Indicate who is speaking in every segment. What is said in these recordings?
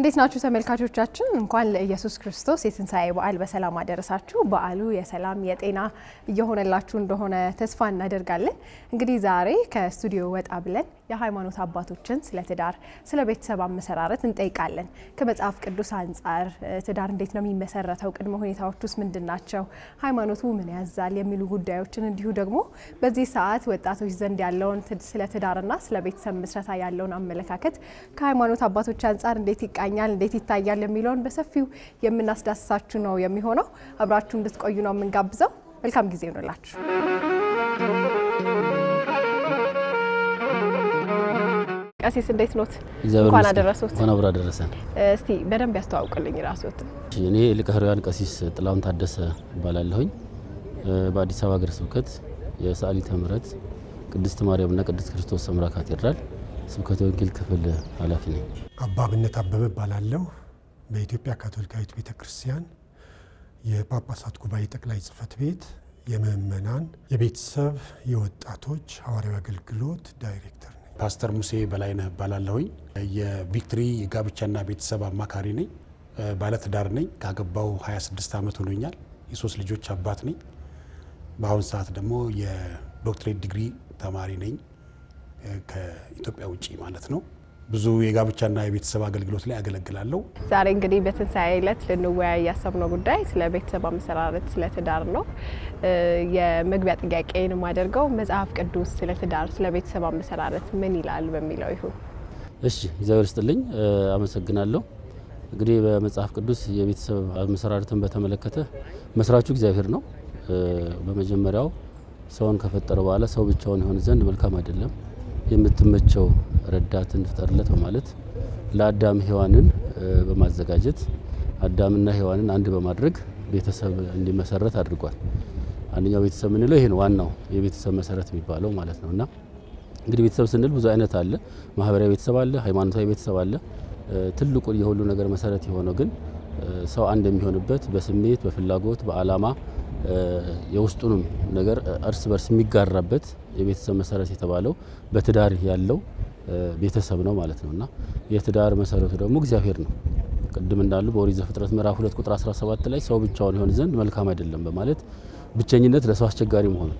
Speaker 1: እንዴት ናችሁ ተመልካቾቻችን? እንኳን ለኢየሱስ ክርስቶስ የትንሣኤ በዓል በሰላም አደረሳችሁ። በዓሉ የሰላም የጤና እየሆነላችሁ እንደሆነ ተስፋ እናደርጋለን። እንግዲህ ዛሬ ከስቱዲዮ ወጣ ብለን የሃይማኖት አባቶችን ስለ ትዳር፣ ስለ ቤተሰብ አመሰራረት እንጠይቃለን። ከመጽሐፍ ቅዱስ አንጻር ትዳር እንዴት ነው የሚመሰረተው? ቅድመ ሁኔታዎቹስ ምንድናቸው? ሃይማኖቱ ምን ያዛል? የሚሉ ጉዳዮችን እንዲሁ ደግሞ በዚህ ሰዓት ወጣቶች ዘንድ ያለውን ስለ ትዳርና ስለ ቤተሰብ መስረታ ያለውን አመለካከት ከሃይማኖት አባቶች አንጻር እንዴት ይቃኛል፣ እንዴት ይታያል የሚለውን በሰፊው የምናስዳስሳችሁ ነው የሚሆነው። አብራችሁ እንድትቆዩ ነው የምንጋብዘው። መልካም ጊዜ ይሁንላችሁ። ቀሲስ እንዴት ኖት? እንኳን አደረሶት።
Speaker 2: እንኳን አብራ ደረሰን።
Speaker 1: እስቲ በደንብ ያስተዋውቁልኝ ራስዎት።
Speaker 2: እኔ ሊቀ ኅሩያን ቀሲስ ጥላሁን ታደሰ እባላለሁኝ። በአዲስ አበባ ሀገረ ስብከት የሰዓሊተ ምሕረት ቅድስት ማርያምና ቅድስት ክርስቶስ ሰምራ ካቴድራል ስብከተ ወንጌል ክፍል ኃላፊ ነኝ።
Speaker 3: አባ አብነት አበበ እባላለሁ። በኢትዮጵያ ካቶሊካዊት ቤተክርስቲያን የጳጳሳት ጉባኤ ጠቅላይ ጽሕፈት ቤት የምእመናን የቤተሰብ የወጣቶች ሐዋርያዊ አገልግሎት ዳይሬክተር ነኝ።
Speaker 4: ፓስተር ሙሴ በላይነህ እባላለሁኝ። የቪክትሪ የጋብቻና ቤተሰብ አማካሪ ነኝ። ባለትዳር ነኝ። ካገባው 26 ዓመት ሆኖኛል። የሶስት ልጆች አባት ነኝ። በአሁን ሰዓት ደግሞ የዶክትሬት ዲግሪ ተማሪ ነኝ ከኢትዮጵያ ውጪ ማለት ነው። ብዙ የጋብቻና የቤተሰብ አገልግሎት ላይ አገለግላለሁ።
Speaker 1: ዛሬ እንግዲህ በትንሣኤ ዕለት ልንወያይ ያሰብነው ጉዳይ ስለ ቤተሰብ አመሰራረት፣ ስለ ትዳር ነው። የመግቢያ ጥያቄን የማደርገው መጽሐፍ ቅዱስ ስለ ትዳር፣ ስለ ቤተሰብ አመሰራረት ምን ይላል በሚለው ይሁን።
Speaker 2: እሺ፣ እግዚአብሔር ይስጥልኝ፣ አመሰግናለሁ። እንግዲህ በመጽሐፍ ቅዱስ የቤተሰብ አመሰራረትን በተመለከተ መስራቹ እግዚአብሔር ነው። በመጀመሪያው ሰውን ከፈጠረ በኋላ ሰው ብቻውን ይሆን ዘንድ መልካም አይደለም፣ የምትመቸው ረዳትን ፍጠርለት በማለት ለአዳም ሔዋንን በማዘጋጀት አዳምና ሔዋንን አንድ በማድረግ ቤተሰብ እንዲመሰረት አድርጓል። አንደኛው ቤተሰብ ምንለው ይሄ ነው፣ ዋናው የቤተሰብ መሰረት የሚባለው ማለት ነውና እንግዲህ ቤተሰብ ስንል ብዙ አይነት አለ። ማህበራዊ ቤተሰብ አለ፣ ሃይማኖታዊ ቤተሰብ አለ። ትልቁ የሁሉ ነገር መሰረት የሆነው ግን ሰው አንድ የሚሆንበት በስሜት በፍላጎት በአላማ የውስጡንም ነገር እርስ በርስ የሚጋራበት የቤተሰብ መሰረት የተባለው በትዳር ያለው ቤተሰብ ነው ማለት ነውና የትዳር መሰረቱ ደግሞ እግዚአብሔር ነው። ቅድም እንዳሉ በኦሪት ዘፍጥረት ምዕራፍ 2 ቁጥር 17 ላይ ሰው ብቻውን ይሆን ዘንድ መልካም አይደለም በማለት ብቸኝነት ለሰው አስቸጋሪ መሆኑ፣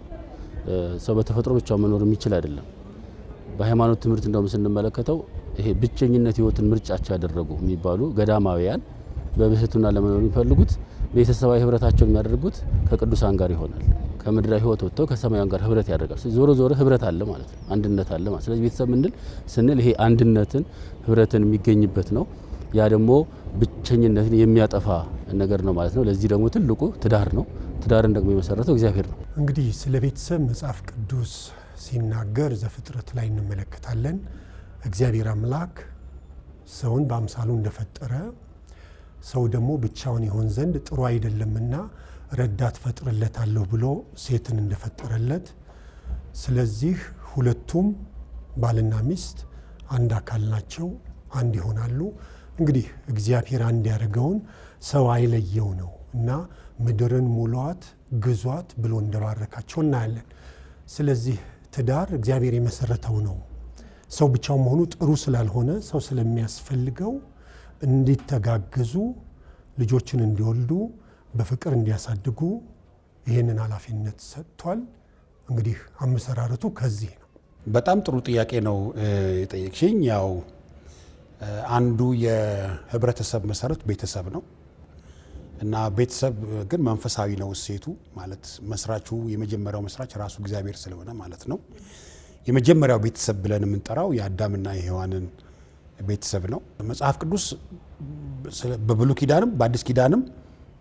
Speaker 2: ሰው በተፈጥሮ ብቻውን መኖር የሚችል አይደለም። በሃይማኖት ትምህርት እንደውም ስንመለከተው ይሄ ብቸኝነት ህይወትን ምርጫቸው ያደረጉ የሚባሉ ገዳማውያን በብህቱና ለመኖር የሚፈልጉት ቤተሰባዊ ህብረታቸውን የሚያደርጉት ከቅዱሳን ጋር ይሆናል። ከምድራዊ ህይወት ወጥተው ከሰማያውያን ጋር ህብረት ያደርጋል። ዞሮ ዞሮ ህብረት አለ ማለት ነው፣ አንድነት አለ ማለት። ስለዚህ ቤተሰብ ስንል ይሄ አንድነትን ህብረትን የሚገኝበት ነው። ያ ደግሞ ብቸኝነትን የሚያጠፋ ነገር ነው ማለት ነው። ለዚህ ደግሞ ትልቁ ትዳር ነው። ትዳርን ደግሞ የመሰረተው እግዚአብሔር ነው።
Speaker 3: እንግዲህ ስለ ቤተሰብ መጽሐፍ ቅዱስ ሲናገር ዘፍጥረት ላይ እንመለከታለን። እግዚአብሔር አምላክ ሰውን በአምሳሉ እንደፈጠረ ሰው ደግሞ ብቻውን ይሆን ዘንድ ጥሩ አይደለምና ረዳት ፈጥርለታለሁ ብሎ ሴትን እንደፈጠረለት፣ ስለዚህ ሁለቱም ባልና ሚስት አንድ አካል ናቸው፣ አንድ ይሆናሉ። እንግዲህ እግዚአብሔር አንድ ያደረገውን ሰው አይለየው ነው እና ምድርን ሙሏት ግዟት ብሎ እንደባረካቸው እናያለን። ስለዚህ ትዳር እግዚአብሔር የመሰረተው ነው። ሰው ብቻው መሆኑ ጥሩ ስላልሆነ ሰው ስለሚያስፈልገው እንዲተጋገዙ፣ ልጆችን እንዲወልዱ፣ በፍቅር እንዲያሳድጉ ይህንን ኃላፊነት ሰጥቷል። እንግዲህ አመሰራረቱ ከዚህ ነው።
Speaker 4: በጣም ጥሩ ጥያቄ ነው የጠየቅሽኝ። ያው አንዱ የህብረተሰብ መሰረት ቤተሰብ ነው እና ቤተሰብ ግን መንፈሳዊ ነው እሴቱ ማለት መስራቹ የመጀመሪያው መስራች ራሱ እግዚአብሔር ስለሆነ ማለት ነው። የመጀመሪያው ቤተሰብ ብለን የምንጠራው የአዳምና የሔዋንን ቤተሰብ ነው። መጽሐፍ ቅዱስ በብሉይ ኪዳንም በአዲስ ኪዳንም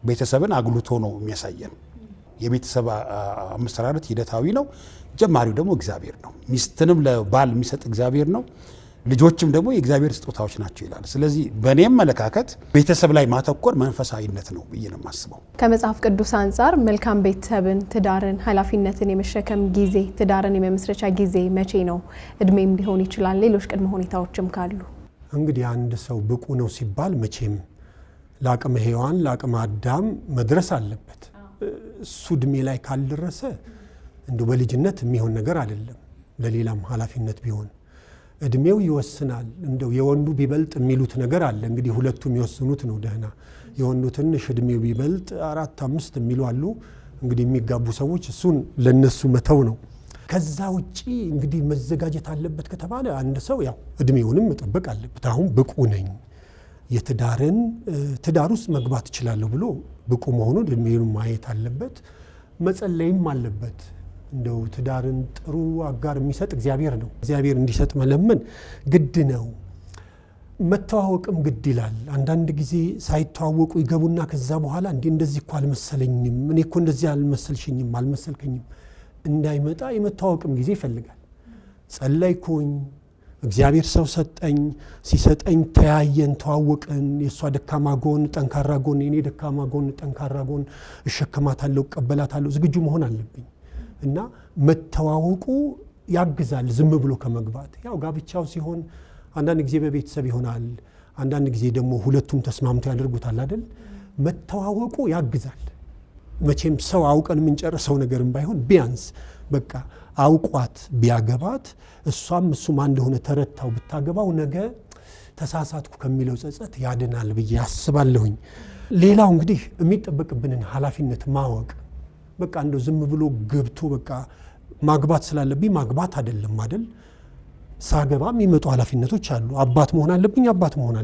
Speaker 4: ቤተሰብን አጉልቶ ነው የሚያሳየን። የቤተሰብ አመሰራረት ሂደታዊ ነው። ጀማሪው ደግሞ እግዚአብሔር ነው። ሚስትንም ለባል የሚሰጥ እግዚአብሔር ነው። ልጆችም ደግሞ የእግዚአብሔር ስጦታዎች ናቸው ይላል። ስለዚህ በእኔም መለካከት ቤተሰብ ላይ ማተኮር መንፈሳዊነት ነው ብዬ ነው የማስበው።
Speaker 1: ከመጽሐፍ ቅዱስ አንጻር መልካም ቤተሰብን፣ ትዳርን፣ ኃላፊነትን የመሸከም ጊዜ፣ ትዳርን የመመስረቻ ጊዜ መቼ ነው? እድሜም ሊሆን ይችላል፣ ሌሎች ቅድመ ሁኔታዎችም ካሉ።
Speaker 3: እንግዲህ አንድ ሰው ብቁ ነው ሲባል መቼም ለአቅመ ሔዋን ለአቅመ አዳም መድረስ አለበት። እሱ እድሜ ላይ ካልደረሰ እንዲሁ በልጅነት የሚሆን ነገር አይደለም። ለሌላም ኃላፊነት ቢሆን እድሜው ይወስናል። እንደው የወንዱ ቢበልጥ የሚሉት ነገር አለ። እንግዲህ ሁለቱም የሚወስኑት ነው ደህና። የወንዱ ትንሽ እድሜው ቢበልጥ 4-5 የሚሉ አሉ። እንግዲህ የሚጋቡ ሰዎች እሱን ለነሱ መተው ነው። ከዛ ውጪ እንግዲህ መዘጋጀት አለበት ከተባለ አንድ ሰው ያው እድሜውንም መጠበቅ አለበት። አሁን ብቁ ነኝ ትዳር ውስጥ መግባት እችላለሁ ብሎ ብቁ መሆኑን እድሜውን ማየት አለበት። መጸለይም አለበት። እንደው ትዳርን ጥሩ አጋር የሚሰጥ እግዚአብሔር ነው። እግዚአብሔር እንዲሰጥ መለመን ግድ ነው። መተዋወቅም ግድ ይላል። አንዳንድ ጊዜ ሳይተዋወቁ ይገቡና ከዛ በኋላ እንደዚህ እኮ አልመሰለኝም፣ እኔ እኮ እንደዚህ አልመሰልከኝም እንዳይመጣ የመተዋወቅም ጊዜ ይፈልጋል። ጸለይኩኝ፣ እግዚአብሔር ሰው ሰጠኝ፣ ሲሰጠኝ ተያየን፣ ተዋወቅን። የእሷ ደካማ ጎን ጠንካራ ጎን፣ የኔ ደካማ ጎን ጠንካራ ጎን፣ እሸከማታለሁ፣ እቀበላታለሁ፣ ዝግጁ መሆን አለብኝ እና መተዋወቁ ያግዛል ዝም ብሎ ከመግባት። ያው ጋብቻው ሲሆን አንዳንድ ጊዜ በቤተሰብ ይሆናል፣ አንዳንድ ጊዜ ደግሞ ሁለቱም ተስማምተው ያደርጉታል አይደል? መተዋወቁ ያግዛል። መቼም ሰው አውቀን የምንጨርሰው ነገርም ባይሆን ቢያንስ በቃ አውቋት ቢያገባት እሷም እሱም አንድ ሆነ ተረታው ብታገባው ነገ ተሳሳትኩ ከሚለው ጸጸት ያድናል ብዬ አስባለሁኝ። ሌላው እንግዲህ የሚጠበቅብንን ኃላፊነት ማወቅ። በቃ እንደው ዝም ብሎ ገብቶ በቃ ማግባት ስላለብኝ ማግባት አይደለም አይደል? ሳገባ የሚመጡ ኃላፊነቶች አሉ። አባት መሆን አለብኝ፣ እናት መሆን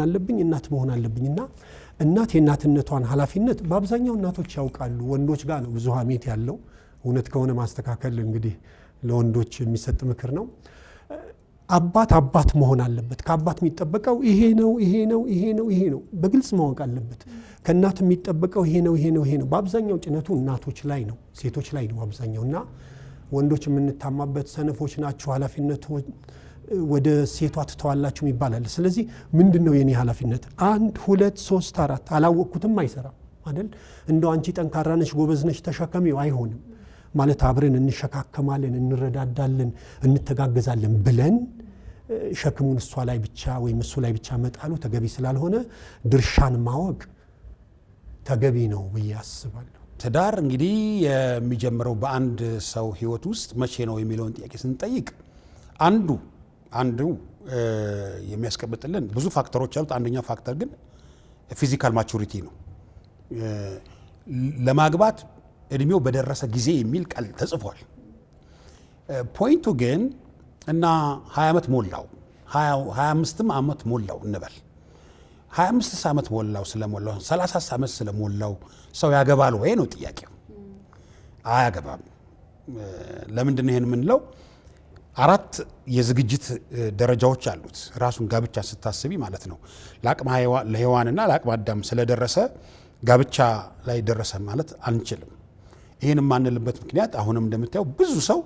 Speaker 3: አለብኝ፣ እናት መሆን አለብኝ እና እናት የእናትነቷን ኃላፊነት በአብዛኛው እናቶች ያውቃሉ። ወንዶች ጋር ነው ብዙ ሀሜት ያለው። እውነት ከሆነ ማስተካከል እንግዲህ ለወንዶች የሚሰጥ ምክር ነው። አባት መሆን አለበት። ከአባት የሚጠበቀው ይሄ ነው በግልጽ ማወቅ አለበት። ከእናት የሚጠበቀው ይሄ ነው። በአብዛኛው ጭነቱ እናቶች ላይ ነው፣ ሴቶች ላይ ነው አብዛኛው። እና ወንዶች የምንታማበት ሰነፎች ናችሁ፣ ኃላፊነት ወደ ሴቷ ትተዋላችሁ ይባላል። ስለዚህ ምንድነው የኔ ኃላፊነት? 1 2 3 4 አላወቅኩትም አይሰራም አይደል? እንደው አንቺ ጠንካራ ነሽ ጎበዝ ነሽ ተሸከሚው አይሆንም ማለት አብረን እንሸካከማለን፣ እንረዳዳለን፣ እንተጋገዛለን ብለን ሸክሙን እሷ ላይ ብቻ ወይም እሱ ላይ ብቻ መጣሉ ተገቢ ስላልሆነ ድርሻን ማወቅ ተገቢ ነው ብዬ አስባለሁ።
Speaker 4: ትዳር እንግዲህ የሚጀምረው በአንድ ሰው ህይወት ውስጥ መቼ ነው የሚለውን ጥያቄ ስንጠይቅ አንዱ የሚያስቀምጥልን ብዙ ፋክተሮች አሉት። አንደኛው ፋክተር ግን ፊዚካል ማቹሪቲ ነው። ለማግባት እድሜው በደረሰ ጊዜ የሚል ቃል ተጽፏል። ፖይንቱ ግን እና 20 ዓመት ሞላው 25 ዓመት ሞላው እንበል 25 ዓመት ሞላው ስለሞላው 30 ዓመት ስለሞላው ሰው ያገባል ወይ ነው ጥያቄው። አያገባም። ለምንድን ነው ይሄን የምንለው? 4 የዝግጅት ደረጃዎች አሉት። ራሱን ጋብቻ ስታስቢ ማለት ነው። ለአቅመ ሔዋንና ለአቅመ አዳም ስለደረሰ ጋብቻ ላይ ደረሰ ማለት አንችልም። ይሄን የማንልበት ምክንያት አሁንም እንደምታየው ብዙ ሰው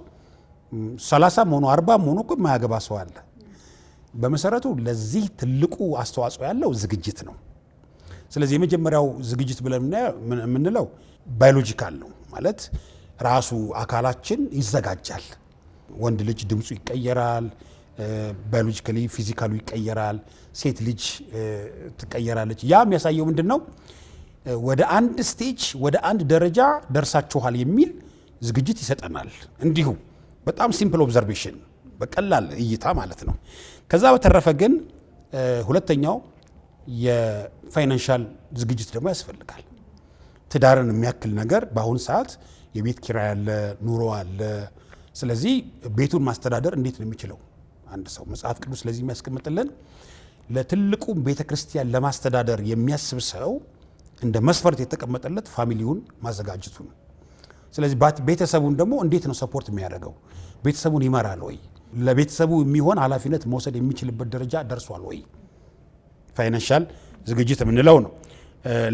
Speaker 4: 30 ሆኖ 40 ሆኖ እኮ የማያገባ ሰው አለ። በመሰረቱ ለዚህ ትልቁ አስተዋጽኦ ያለው ዝግጅት ነው። ስለዚህ የመጀመሪያው ዝግጅት ብለን የምንለው ባዮሎጂካል ነው። ማለት ራሱ አካላችን ይዘጋጃል። ወንድ ልጅ ድምፁ ይቀየራል፣ ባዮሎጂካሊ ፊዚካሉ ይቀየራል። ሴት ልጅ ትቀየራለች። ያ የሚያሳየው ምንድነው? ወደ አንድ ስቴጅ ወደ አንድ ደረጃ ደርሳችኋል የሚል ዝግጅት ይሰጠናል። እንዲሁ በጣም ሲምፕል ኦብዘርቬሽን በቀላል እይታ ማለት ነው። ከዛ በተረፈ ግን ሁለተኛው የፋይናንሻል ዝግጅት ደግሞ ያስፈልጋል። ትዳርን የሚያክል ነገር በአሁን ሰዓት የቤት ኪራይ አለ፣ ኑሮ አለ። ስለዚህ ቤቱን ማስተዳደር እንዴት ነው የሚችለው አንድ ሰው? መጽሐፍ ቅዱስ ስለዚህ የሚያስቀምጥልን ለትልቁ ቤተክርስቲያን ለማስተዳደር የሚያስብ ሰው እንደ መስፈርት የተቀመጠለት ፋሚሊውን ማዘጋጀቱ ነው። ስለዚህ ቤተሰቡን ደግሞ እንዴት ነው ሰፖርት የሚያደርገው? ቤተሰቡን ይመራል ወይ? ለቤተሰቡ የሚሆን ኃላፊነት መውሰድ የሚችልበት ደረጃ ደርሷል ወይ? ፋይናንሻል ዝግጅት የምንለው ነው።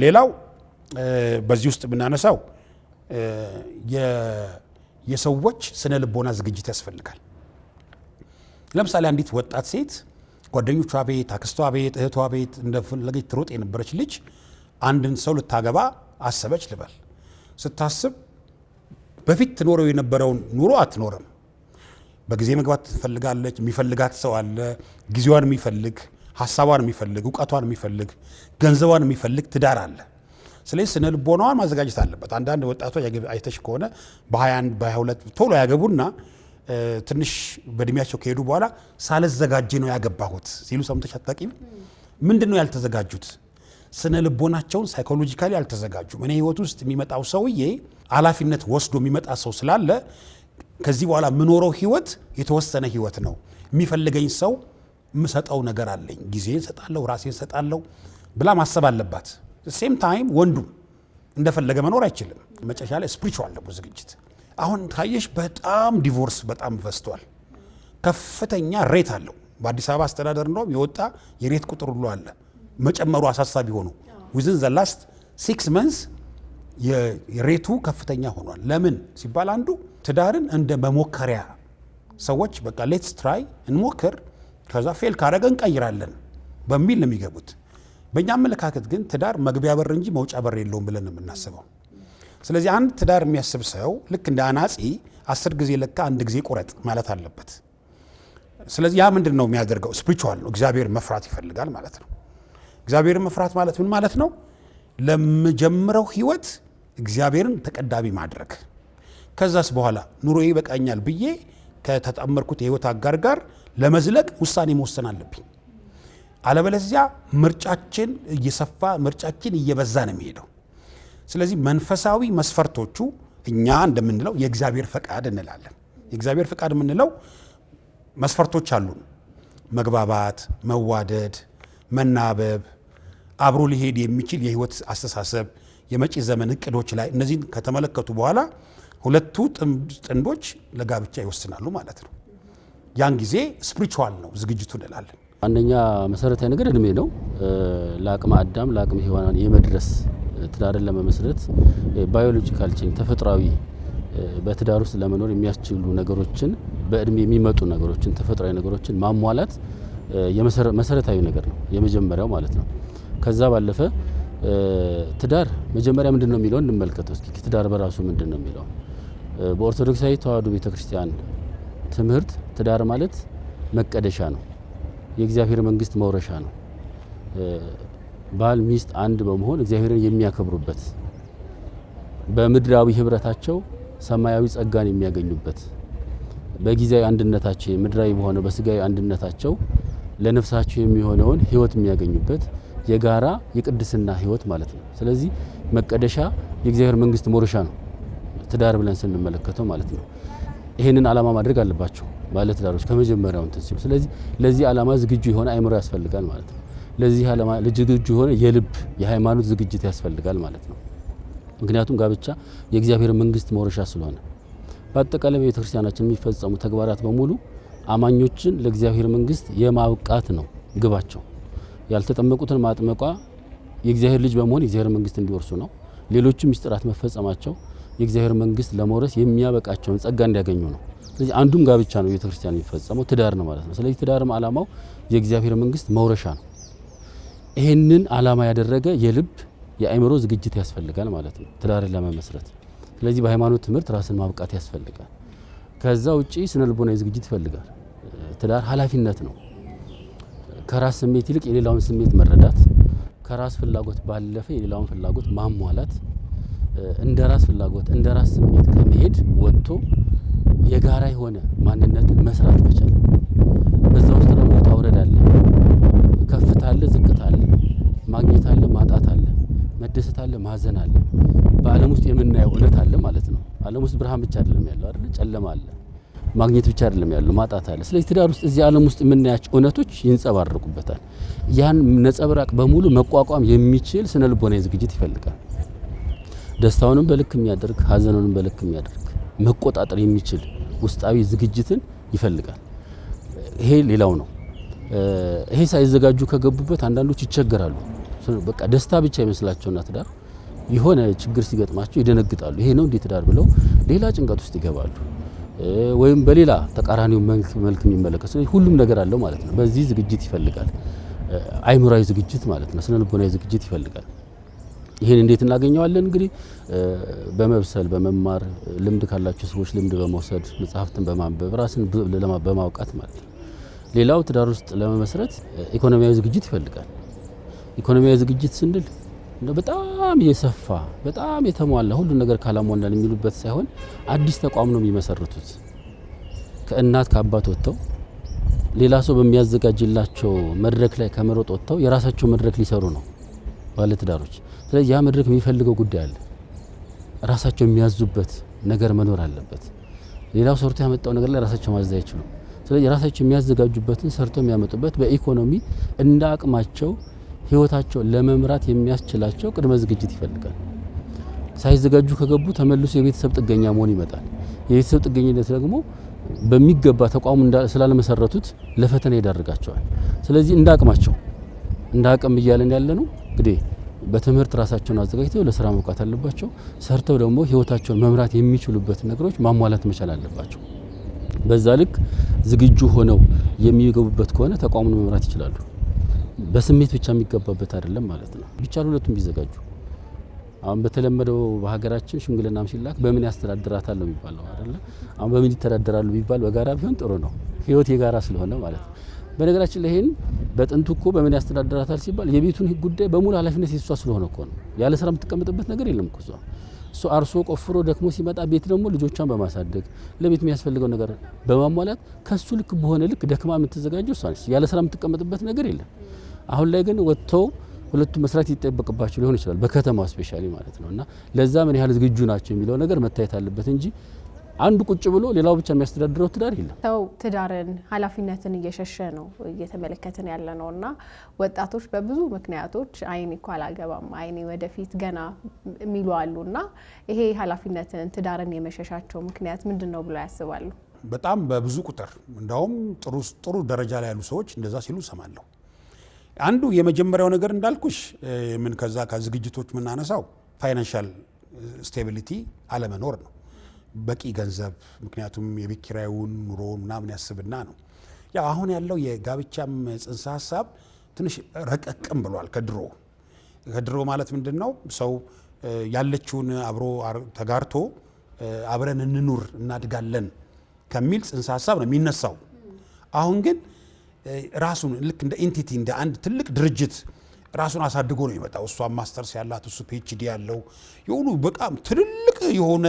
Speaker 4: ሌላው በዚህ ውስጥ የምናነሳው የሰዎች ስነ ልቦና ዝግጅት ያስፈልጋል። ለምሳሌ አንዲት ወጣት ሴት ጓደኞቿ ቤት፣ አክስቷ ቤት፣ እህቷ ቤት እንደፈለገች ትሮጥ የነበረች ልጅ አንድን ሰው ልታገባ አሰበች ልበል። ስታስብ በፊት ትኖረው የነበረውን ኑሮ አትኖርም። በጊዜ መግባት ትፈልጋለች። የሚፈልጋት ሰው አለ። ጊዜዋን የሚፈልግ፣ ሀሳቧን የሚፈልግ፣ እውቀቷን የሚፈልግ፣ ገንዘቧን የሚፈልግ ትዳር አለ። ስለዚህ ስነ ልቦናዋን ማዘጋጀት አለበት። አንዳንድ ወጣቶች አይተሽ ከሆነ በ21 በ22 ቶሎ ያገቡና ትንሽ በእድሜያቸው ከሄዱ በኋላ ሳልዘጋጅ ነው ያገባሁት ሲሉ ሰምተሽ አታውቂም? ምንድን ነው ያልተዘጋጁት? ስነ ልቦናቸውን ሳይኮሎጂካሊ አልተዘጋጁም። እኔ ህይወት ውስጥ የሚመጣው ሰውዬ ኃላፊነት ወስዶ የሚመጣ ሰው ስላለ ከዚህ በኋላ የምኖረው ህይወት የተወሰነ ህይወት ነው። የሚፈልገኝ ሰው የምሰጠው ነገር አለኝ፣ ጊዜን ሰጣለሁ፣ ራሴን ሰጣለሁ ብላ ማሰብ አለባት። ሴም ታይም ወንዱ እንደፈለገ መኖር አይችልም። መጨረሻ ላይ ስፒሪቹዋል ደግሞ ዝግጅት። አሁን ታየሽ በጣም ዲቮርስ በጣም በዝቷል። ከፍተኛ ሬት አለው። በአዲስ አበባ አስተዳደር እንደውም የወጣ የሬት ቁጥር ሁሉ አለ መጨመሩ አሳሳቢ ሆኖ ዊዝን ዘ ላስት 6 months የሬቱ ከፍተኛ ሆኗል። ለምን ሲባል አንዱ ትዳርን እንደ መሞከሪያ ሰዎች በቃ ሌትስ ትራይ እንሞክር፣ ከዛ ፌል ካረገ እንቀይራለን በሚል ነው የሚገቡት። በእኛ አመለካከት ግን ትዳር መግቢያ በር እንጂ መውጫ በር የለውም ብለን ነው የምናስበው። ስለዚህ አንድ ትዳር የሚያስብ ሰው ልክ እንደ አናጺ 10 ጊዜ ለካ 1 ጊዜ ቁረጥ ማለት አለበት። ስለዚህ ያ ምንድን ነው የሚያደርገው? ስፒሪቹዋል ነው። እግዚአብሔር መፍራት ይፈልጋል ማለት ነው። እግዚአብሔርን መፍራት ማለት ምን ማለት ነው? ለምጀምረው ህይወት እግዚአብሔርን ተቀዳሚ ማድረግ፣ ከዛስ በኋላ ኑሮዬ ይበቃኛል ብዬ ከተጣመርኩት የህይወት አጋር ጋር ለመዝለቅ ውሳኔ መወሰን አለብኝ። አለበለዚያ ምርጫችን እየሰፋ ምርጫችን እየበዛ ነው የሚሄደው። ስለዚህ መንፈሳዊ መስፈርቶቹ እኛ እንደምንለው የእግዚአብሔር ፈቃድ እንላለን። የእግዚአብሔር ፈቃድ የምንለው መስፈርቶች አሉን። መግባባት፣ መዋደድ፣ መናበብ፣ አብሮ ሊሄድ የሚችል የህይወት አስተሳሰብ፣ የመጪ ዘመን እቅዶች ላይ እነዚህን ከተመለከቱ በኋላ ሁለቱ ጥንዶች ለጋብቻ ይወስናሉ ማለት ነው። ያን ጊዜ ስፒሪቹዋል ነው ዝግጅቱ እንላለን።
Speaker 2: አንደኛ መሰረታዊ ነገር እድሜ ነው። ለአቅመ አዳም ለአቅመ ሔዋን የመድረስ ትዳርን ለመመስረት ባዮሎጂካል ቼንጅ ተፈጥሯዊ በትዳር ውስጥ ለመኖር የሚያስችሉ ነገሮችን በእድሜ የሚመጡ ነገሮችን ተፈጥሯዊ ነገሮችን ማሟላት መሰረታዊ ነገር ነው፣ የመጀመሪያው ማለት ነው። ከዛ ባለፈ ትዳር መጀመሪያ ምንድነው የሚለው እንመልከተው እስኪ። ትዳር በራሱ ምንድነው የሚለው? በኦርቶዶክሳዊ ተዋሕዶ ቤተክርስቲያን ትምህርት ትዳር ማለት መቀደሻ ነው፣ የእግዚአብሔር መንግስት መውረሻ ነው። ባል ሚስት አንድ በመሆን እግዚአብሔርን የሚያከብሩበት፣ በምድራዊ ህብረታቸው ሰማያዊ ጸጋን የሚያገኙበት፣ በጊዜያዊ አንድነታቸው ምድራዊ በሆነ በስጋዊ አንድነታቸው ለነፍሳቸው የሚሆነውን ህይወት የሚያገኙበት የጋራ የቅድስና ህይወት ማለት ነው። ስለዚህ መቀደሻ የእግዚአብሔር መንግስት መውረሻ ነው ትዳር ብለን ስንመለከተው ማለት ነው። ይሄንን ዓላማ ማድረግ አለባቸው ባለ ትዳሮች ከመጀመሪያው እንትን ሲሉ። ስለዚህ ለዚህ ዓላማ ዝግጁ የሆነ አእምሮ ያስፈልጋል ማለት ነው። ለዚህ ዓላማ ዝግጁ የሆነ የልብ የሃይማኖት ዝግጅት ያስፈልጋል ማለት ነው። ምክንያቱም ጋብቻ የእግዚአብሔር መንግስት መውረሻ ስለሆነ በአጠቃላይ በቤተክርስቲያናችን የሚፈጸሙ ተግባራት በሙሉ አማኞችን ለእግዚአብሔር መንግስት የማብቃት ነው ግባቸው። ያልተጠመቁትን ማጥመቋ የእግዚአብሔር ልጅ በመሆን የእግዚአብሔር መንግስት እንዲወርሱ ነው። ሌሎችም ምስጢራት መፈጸማቸው የእግዚአብሔር መንግስት ለመውረስ የሚያበቃቸውን ጸጋ እንዲያገኙ ነው። ስለዚህ አንዱም ጋብቻ ነው ቤተክርስቲያን የሚፈጸመው ትዳር ነው ማለት ነው። ስለዚህ ትዳርም ዓላማው የእግዚአብሔር መንግስት መውረሻ ነው። ይሄንን ዓላማ ያደረገ የልብ የአእምሮ ዝግጅት ያስፈልጋል ማለት ነው ትዳርን ለመመስረት። ስለዚህ በሃይማኖት ትምህርት ራስን ማብቃት ያስፈልጋል። ከዛ ውጪ ስነ ልቦናዊ ዝግጅት ይፈልጋል። ትዳር ኃላፊነት ነው። ከራስ ስሜት ይልቅ የሌላውን ስሜት መረዳት፣ ከራስ ፍላጎት ባለፈ የሌላውን ፍላጎት ማሟላት፣ እንደ ራስ ፍላጎት እንደ ራስ ስሜት ከመሄድ ወጥቶ የጋራ የሆነ ማንነትን መስራት መቻል። በዛ ውስጥ ደግሞ ውጣ ውረድ አለ፣ ከፍታ አለ፣ ዝቅታ አለ፣ ማግኘት አለ፣ ማጣት አለ፣ መደሰት አለ፣ ማዘን አለ። በዓለም ውስጥ የምናየው እውነት አለ ማለት ነው። ዓለም ውስጥ ብርሃን ብቻ አይደለም ያለው አይደል? ጨለማ አለ፣ ማግኘት ብቻ አይደለም ያለው፣ ማጣት አለ። ስለዚህ ትዳር ውስጥ እዚህ ዓለም ውስጥ የምናያቸው እውነቶች ይንጸባረቁበታል። ያን ነጸብራቅ በሙሉ መቋቋም የሚችል ስነ ልቦናዊ ዝግጅት ይፈልጋል። ደስታውንም በልክ የሚያደርግ ሀዘኑንም በልክ የሚያደርግ መቆጣጠር የሚችል ውስጣዊ ዝግጅትን ይፈልጋል። ይሄ ሌላው ነው። ይሄ ሳይዘጋጁ ከገቡበት አንዳንዶች ይቸገራሉ። በቃ ደስታ ብቻ ይመስላቸውና ትዳር የሆነ ችግር ሲገጥማቸው ይደነግጣሉ። ይሄ ነው እንዴ ትዳር ብለው ሌላ ጭንቀት ውስጥ ይገባሉ። ወይም በሌላ ተቃራኒው መልክ የሚመለከቱ ሁሉም ነገር አለው ማለት ነው። በዚህ ዝግጅት ይፈልጋል። አይምሮአዊ ዝግጅት ማለት ነው። ስነ ልቦናዊ ዝግጅት ይፈልጋል። ይሄን እንዴት እናገኘዋለን? እንግዲህ በመብሰል በመማር ልምድ ካላቸው ሰዎች ልምድ በመውሰድ መጽሐፍትን በማንበብ ራስን በማውቃት ማለት ነው። ሌላው ትዳር ውስጥ ለመመስረት ኢኮኖሚያዊ ዝግጅት ይፈልጋል። ኢኮኖሚያዊ ዝግጅት ስንል በጣም የሰፋ በጣም የተሟላ ሁሉ ነገር ካላሟላን የሚሉበት ሳይሆን አዲስ ተቋም ነው የሚመሰርቱት። ከእናት ከአባት ወጥተው ሌላ ሰው በሚያዘጋጅላቸው መድረክ ላይ ከመሮጥ ወጥተው የራሳቸው መድረክ ሊሰሩ ነው ባለትዳሮች። ስለዚህ ያ መድረክ የሚፈልገው ጉዳይ አለ። ራሳቸው የሚያዙበት ነገር መኖር አለበት። ሌላው ሰርቶ ያመጣው ነገር ላይ ራሳቸው ማዘዝ አይችሉም። ስለዚህ ራሳቸው የሚያዘጋጁበትን ሰርቶ የሚያመጡበት በኢኮኖሚ እንደ አቅማቸው ህይወታቸው ለመምራት የሚያስችላቸው ቅድመ ዝግጅት ይፈልጋል። ሳይዘጋጁ ከገቡ ተመልሶ የቤተሰብ ጥገኛ መሆን ይመጣል። የቤተሰብ ጥገኝነት ደግሞ በሚገባ ተቋሙ ስላልመሰረቱት ለፈተና ይዳርጋቸዋል። ስለዚህ እንደ አቅማቸው እንደ አቅም እያለን ያለ ነው እንግዲህ በትምህርት ራሳቸውን አዘጋጅተው ለስራ መብቃት አለባቸው። ሰርተው ደግሞ ህይወታቸውን መምራት የሚችሉበት ነገሮች ማሟላት መቻል አለባቸው። በዛ ልክ ዝግጁ ሆነው የሚገቡበት ከሆነ ተቋሙን መምራት ይችላሉ። በስሜት ብቻ የሚገባበት አይደለም ማለት ነው። ቢቻል ሁለቱም ቢዘጋጁ። አሁን በተለመደው በሀገራችን ሽምግልናም ሲላክ በምን ያስተዳድራታል ነው የሚባለው አይደለ? አሁን በምን ይተዳደራሉ ቢባል በጋራ ቢሆን ጥሩ ነው። ህይወት የጋራ ስለሆነ ማለት ነው። በነገራችን ላይ ይሄን በጥንቱ እኮ በምን ያስተዳድራታል ሲባል የቤቱን ጉዳይ በሙሉ ኃላፊነት የሷ ስለሆነ እኮ ነው። ያለ ስራ የምትቀመጥበት ነገር የለም እኮ እሱ አርሶ ቆፍሮ ደክሞ ሲመጣ ቤት ደግሞ ልጆቿን በማሳደግ ለቤት የሚያስፈልገው ነገር በማሟላት ከሱ ልክ በሆነ ልክ ደክማ የምትዘጋጀው እሷ ነች። ያለ ስራ የምትቀመጥበት ነገር የለም። አሁን ላይ ግን ወጥተው ሁለቱ መስራት ይጠበቅባቸው ሊሆን ይችላል፣ በከተማው ስፔሻሊ ማለት ነው። እና ለዛ ምን ያህል ዝግጁ ናቸው የሚለው ነገር መታየት አለበት እንጂ አንዱ ቁጭ ብሎ ሌላው ብቻ የሚያስተዳድረው ትዳር የለም።
Speaker 1: ሰው ትዳርን ኃላፊነትን እየሸሸ ነው እየተመለከትን ያለ ነውና ወጣቶች በብዙ ምክንያቶች አይኔ እኮ አላገባም አይኔ ወደፊት ገና የሚሉ አሉና ይሄ ኃላፊነትን ትዳርን የመሸሻቸው ምክንያት ምንድነው ብለው ያስባሉ?
Speaker 4: በጣም በብዙ ቁጥር እንደውም ጥሩ ደረጃ ላይ ያሉ ሰዎች እንደዛ ሲሉ ሰማለሁ። አንዱ የመጀመሪያው ነገር እንዳልኩሽ ምን ከዛ ከዝግጅቶች ምናነሳው ፋይናንሻል ስቴቢሊቲ አለመኖር ነው። በቂ ገንዘብ ምክንያቱም የቤት ኪራዩን ኑሮውን ምናምን ያስብና ነው። ያው አሁን ያለው የጋብቻም ጽንሰ ሀሳብ ትንሽ ረቀቅም ብሏል ከድሮ ማለት ምንድነው ሰው ያለችውን አብሮ ተጋርቶ አብረን እንኑር እናድጋለን ከሚል ጽንሰ ሀሳብ ነው የሚነሳው። አሁን ግን ራሱን ልክ እንደ ኤንቲቲ እንደ አንድ ትልቅ ድርጅት ራሱን አሳድጎ ነው የመጣው። እሷ ማስተርስ ያላት እሱ ፒኤችዲ ያለው የሆኑ በጣም ትልልቅ የሆነ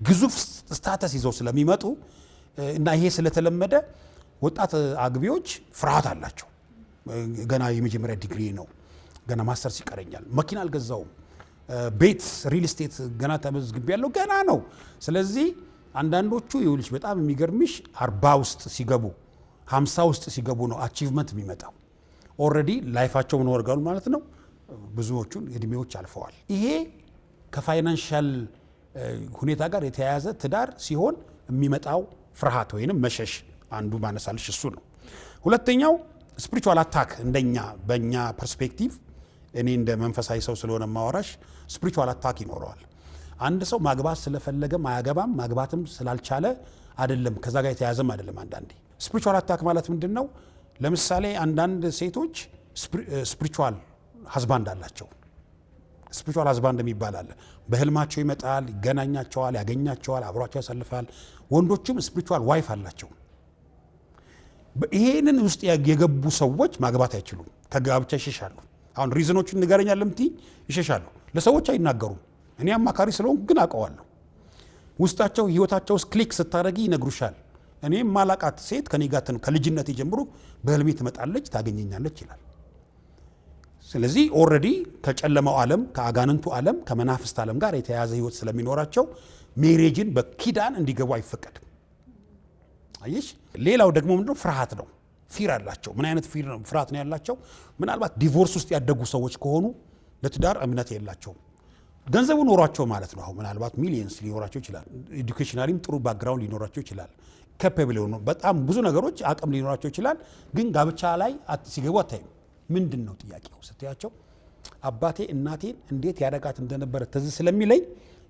Speaker 4: ግዙፍ ስታተስ ይዘው ስለሚመጡ እና ይሄ ስለተለመደ ወጣት አግቢዎች ፍርሃት አላቸው። ገና የመጀመሪያ ዲግሪ ነው፣ ገና ማስተርስ ይቀረኛል፣ መኪና አልገዛውም፣ ቤት ሪል ስቴት ገና ተመዝግቤ ያለው ገና ነው። ስለዚህ አንዳንዶቹ ይኸውልሽ በጣም የሚገርምሽ 40 ውስጥ ሲገቡ 50 ውስጥ ሲገቡ ነው አቺቭመንት የሚመጣው። ኦልሬዲ ላይፋቸው ነው ወርጋሉ ማለት ነው። ብዙዎቹን እድሜዎች አልፈዋል። ይሄ ከፋይናንሻል ሁኔታ ጋር የተያያዘ ትዳር ሲሆን የሚመጣው ፍርሃት ወይንም መሸሽ አንዱ ማነሳልሽ እሱ ነው። ሁለተኛው ስፒሪቹዋል አታክ እንደኛ በእኛ ፐርስፔክቲቭ እኔ እንደ መንፈሳዊ ሰው ስለሆነ ማወራሽ ስፒሪቹዋል አታክ ይኖረዋል። አንድ ሰው ማግባት ስለፈለገም አያገባም፣ ማግባትም ስላልቻለ አይደለም፣ ከዛ ጋር የተያያዘም አይደለም። አንዳንዴ ስፒሪቹዋል አታክ ማለት ምንድነው? ለምሳሌ አንዳንድ ሴቶች ስፒሪቹዋል ሀዝባንድ አላቸው። ስፒሪቹዋል ሀዝባንድ የሚባል አለ። በህልማቸው ይመጣል፣ ይገናኛቸዋል፣ ያገኛቸዋል፣ አብሯቸው ያሳልፋል። ወንዶችም ስፒሪቹዋል ዋይፍ አላቸው። ይሄንን ውስጥ የገቡ ሰዎች ማግባት አይችሉም፣ ከጋብቻ ይሸሻሉ። አሁን ሪዝኖቹን ንገረኛል ለምትይ ይሸሻሉ። ለሰዎች አይናገሩም። እኔ አማካሪ ስለሆንኩ ግን አውቀዋለሁ። ውስጣቸው ህይወታቸው ውስጥ ክሊክ ስታደርጊ ይነግሩሻል። እኔ ማላቃት ሴት ከኔ ጋር ከልጅነት ጀምሮ በህልሜ ትመጣለች፣ ታገኘኛለች ይላል። ስለዚህ ኦልሬዲ ከጨለማው ዓለም ከአጋንንቱ ዓለም ከመናፍስት ዓለም ጋር የተያያዘ ህይወት ስለሚኖራቸው ሜሬጅን በኪዳን እንዲገቡ አይፈቀድም። አየሽ። ሌላው ደግሞ ምንድነው? ፍርሃት ነው። ፊር አላቸው። ምን አይነት ፊር ነው? ፍርሃት ነው ያላቸው። ምናልባት ዲቮርስ ውስጥ ያደጉ ሰዎች ከሆኑ ለትዳር እምነት የላቸውም። ገንዘቡ ኖሯቸው ማለት ነው። አሁን ምናልባት ሚሊየንስ ሊኖራቸው ይችላል። ኤዱኬሽናሊም ጥሩ ባክግራውንድ ሊኖራቸው ይችላል። ካፓብል ነው፣ በጣም ብዙ ነገሮች አቅም ሊኖራቸው ይችላል። ግን ጋብቻ ላይ ሲገቡ አታይም። ምንድን ነው ጥያቄው ስትያቸው፣ አባቴ እናቴን እንዴት ያደጋት እንደነበረ ትዝ ስለሚለኝ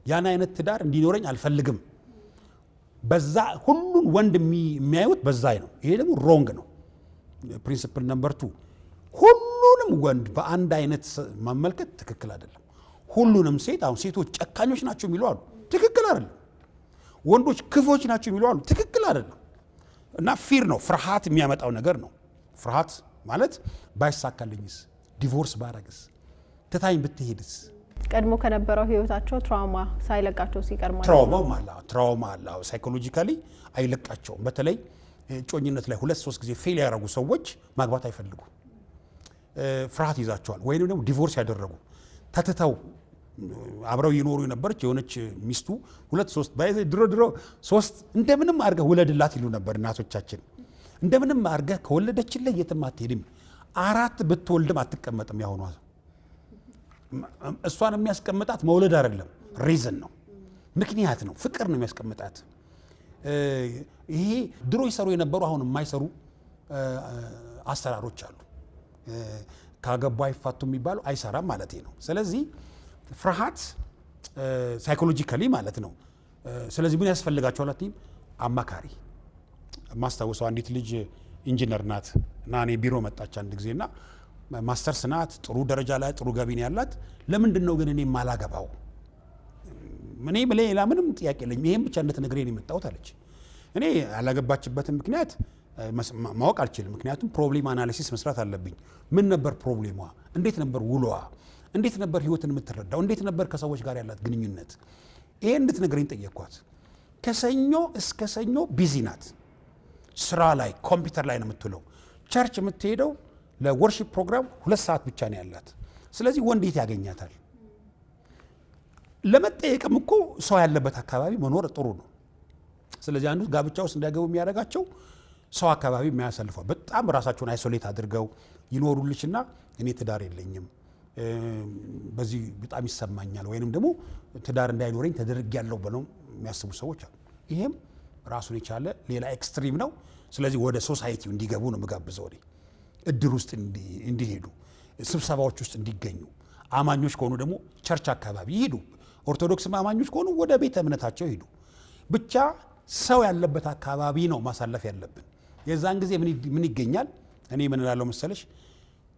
Speaker 4: ያን አይነት ትዳር እንዲኖረኝ አልፈልግም። በዛ ሁሉን ወንድ የሚያዩት በዛ ነው። ይሄ ደግሞ ሮንግ ነው። ፕሪንሲፕል ነምበር 2 ሁሉንም ወንድ በአንድ አይነት መመልከት ትክክል አይደለም። ሁሉንም ሴት አሁን ሴቶች ጨካኞች ናቸው የሚሉ አሉ፣ ትክክል አይደለም። ወንዶች ክፎች ናቸው የሚሉ አሉ፣ ትክክል አይደለም። እና ፊር ነው፣ ፍርሃት የሚያመጣው ነገር ነው። ፍርሃት ማለት ባይሳካልኝስ፣ ዲቮርስ ባረግስ፣ ትታኝ ብትሄድስ።
Speaker 1: ቀድሞ ከነበረው ህይወታቸው ትራውማ ሳይለቃቸው ሲቀር ማለት
Speaker 4: ትራውማ አለ ሳይኮሎጂካሊ አይለቃቸውም። በተለይ ጮኝነት ላይ 2-3 ጊዜ ፌል ያደረጉ ሰዎች ማግባት አይፈልጉ፣ ፍርሃት ይዛቸዋል። ወይንም ደግሞ ዲቮርስ ያደረጉ ተትተው አብረው ይኖሩ የነበረች የሆነች ሚስቱ 2-3 ባይዘ ድሮ 3 እንደምንም አድርገህ ውለድላት ይሉ ነበር እናቶቻችን። እንደምንም አድርገህ ከወለደችልህ የትም አትሄድም፣ 4 ብትወልድም አትቀመጥም። ያሆኗ እሷን የሚያስቀምጣት መውለድ አይደለም፣ ሪዝን ነው፣ ምክንያት ነው፣ ፍቅር ነው የሚያስቀምጣት። ይሄ ድሮ ይሰሩ የነበሩ አሁን የማይሰሩ አሰራሮች አሉ። ካገቡ አይፋቱ የሚባሉ አይሰራም ማለት ነው። ስለዚህ ፍርሃት ሳይኮሎጂካሊ ማለት ነው። ስለዚህ ምን ያስፈልጋቸዋል? አማካሪ። ማስታወሰው አንዲት ልጅ ኢንጂነር ናት እና እኔ ቢሮ መጣች አንድ ጊዜና ማስተርስ ናት፣ ጥሩ ደረጃ ላይ ጥሩ ገቢ ነው ያላት። ለምንድን ነው ግን እኔ ማላገባው? እኔ ሌላ ምንም ጥያቄ የለኝም፣ ይሄን ብቻ እንድትነግረኝ ነው የመጣሁት አለች። እኔ ያላገባችበትን ምክንያት ማወቅ አልችልም፣ ምክንያቱም ፕሮብሌም አናሊሲስ መስራት አለብኝ። ምን ነበር ፕሮብሌሟ? እንዴት ነበር ውሎዋ? እንዴት ነበር ህይወትን የምትረዳው? እንዴት ነበር ከሰዎች ጋር ያላት ግንኙነት? ይሄን እንድትነግረኝ ጠየቅኳት። ከሰኞ እስከ ሰኞ ቢዚ ናት፣ ስራ ላይ ኮምፒውተር ላይ ነው የምትውለው። ቸርች የምትሄደው ለወርሺፕ ፕሮግራም 2 ሰዓት ብቻ ነው ያላት። ስለዚህ ወንድ የት ያገኛታል? ለመጠየቅም እኮ ሰው ያለበት አካባቢ መኖር ጥሩ ነው። ስለዚህ አንዱ ጋብቻ ውስጥ እንዲያገቡ የሚያደርጋቸው ሰው አካባቢ የሚያሳልፈው በጣም ራሳቸውን አይሶሌት አድርገው ይኖሩልሽና እኔ ትዳር የለኝም በዚህ በጣም ይሰማኛል ወይንም ደግሞ ትዳር እንዳይኖረኝ ተደርጊያለሁ ብለው የሚያስቡ ሰዎች አሉ። ይሄም ራሱን የቻለ ሌላ ኤክስትሪም ነው። ስለዚህ ወደ ሶሳይቲው እንዲገቡ ነው የምጋብዘው። እድር ውስጥ እንዲሄዱ፣ ስብሰባዎች ውስጥ እንዲገኙ፣ አማኞች ከሆኑ ደግሞ ቸርች አካባቢ ይሄዱ፣ ኦርቶዶክስ አማኞች ከሆኑ ወደ ቤተ እምነታቸው ይሄዱ። ብቻ ሰው ያለበት አካባቢ ነው ማሳለፍ ያለብን። የዛን ጊዜ ምን ይገኛል? እኔ ምን እላለሁ መሰለሽ፣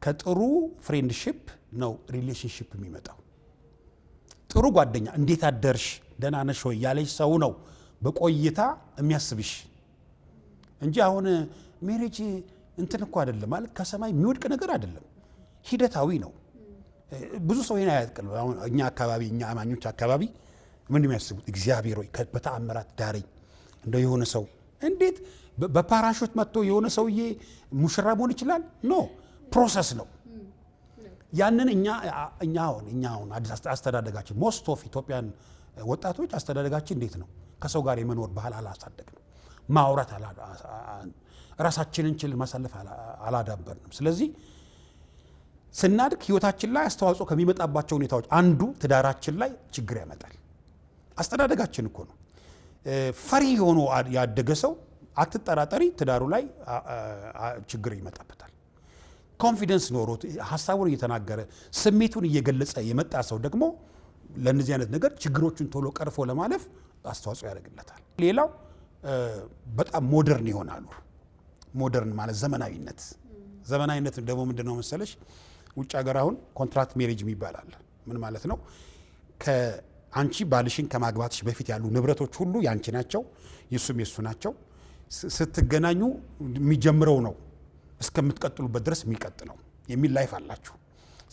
Speaker 4: ከጥሩ ፍሬንድሺፕ ነው ሪሌሽንሺፕ የሚመጣው። ጥሩ ጓደኛ እንዴት አደርሽ ደህና ነሽ ወይ ያለሽ ሰው ነው በቆይታ የሚያስብሽ እንጂ አሁን ሜሬጅ እንትን እኮ አይደለም ማለት ከሰማይ የሚወድቅ ነገር አይደለም፣ ሂደታዊ ነው። ብዙ ሰው ይሄን አያውቅም። አሁን እኛ አካባቢ እኛ አማኞች አካባቢ ምን የሚያስቡት እግዚአብሔር ሆይ በተአምራት ዳረኝ እንደው የሆነ ሰው እንዴት በፓራሹት መጥቶ የሆነ ሰውዬ ሙሽራ መሆን ይችላል? ኖ ፕሮሰስ ነው። ያንን እኛ አሁን አስተዳደጋችን ሞስት ኦፍ ኢትዮጵያን ወጣቶች አስተዳደጋችን እንዴት ነው? ከሰው ጋር የመኖር ባህል አላሳደግንም። ማውራት ራሳችንን ችል ማሳለፍ አላዳበርንም። ስለዚህ ስናድግ ህይወታችን ላይ አስተዋጽኦ ከሚመጣባቸው ሁኔታዎች አንዱ ትዳራችን ላይ ችግር ያመጣል። አስተዳደጋችን እኮ ነው። ፈሪ ሆኖ ያደገ ሰው አትጠራጠሪ ትዳሩ ላይ ችግር ይመጣበታል። ኮንፊደንስ ኖሮት ሀሳቡን እየተናገረ ስሜቱን እየገለጸ የመጣ ሰው ደግሞ ለእነዚህ አይነት ነገር ችግሮችን ቶሎ ቀርፎ ለማለፍ አስተዋጽኦ ያደርግለታል። ሌላው በጣም ሞደርን ይሆናሉ። ሞደርን ማለት ዘመናዊነት ደግሞ ምንድነው መሰለሽ? ውጭ ሀገር አሁን ኮንትራክት ሜሬጅ ይባላል። ምን ማለት ነው? አንቺ ባልሽን ከማግባትሽ በፊት ያሉ ንብረቶች ሁሉ ያንቺ ናቸው፣ የሱም የሱ ናቸው። ስትገናኙ የሚጀምረው ነው እስከምትቀጥሉበት ድረስ የሚቀጥለው የሚል ላይፍ አላችሁ።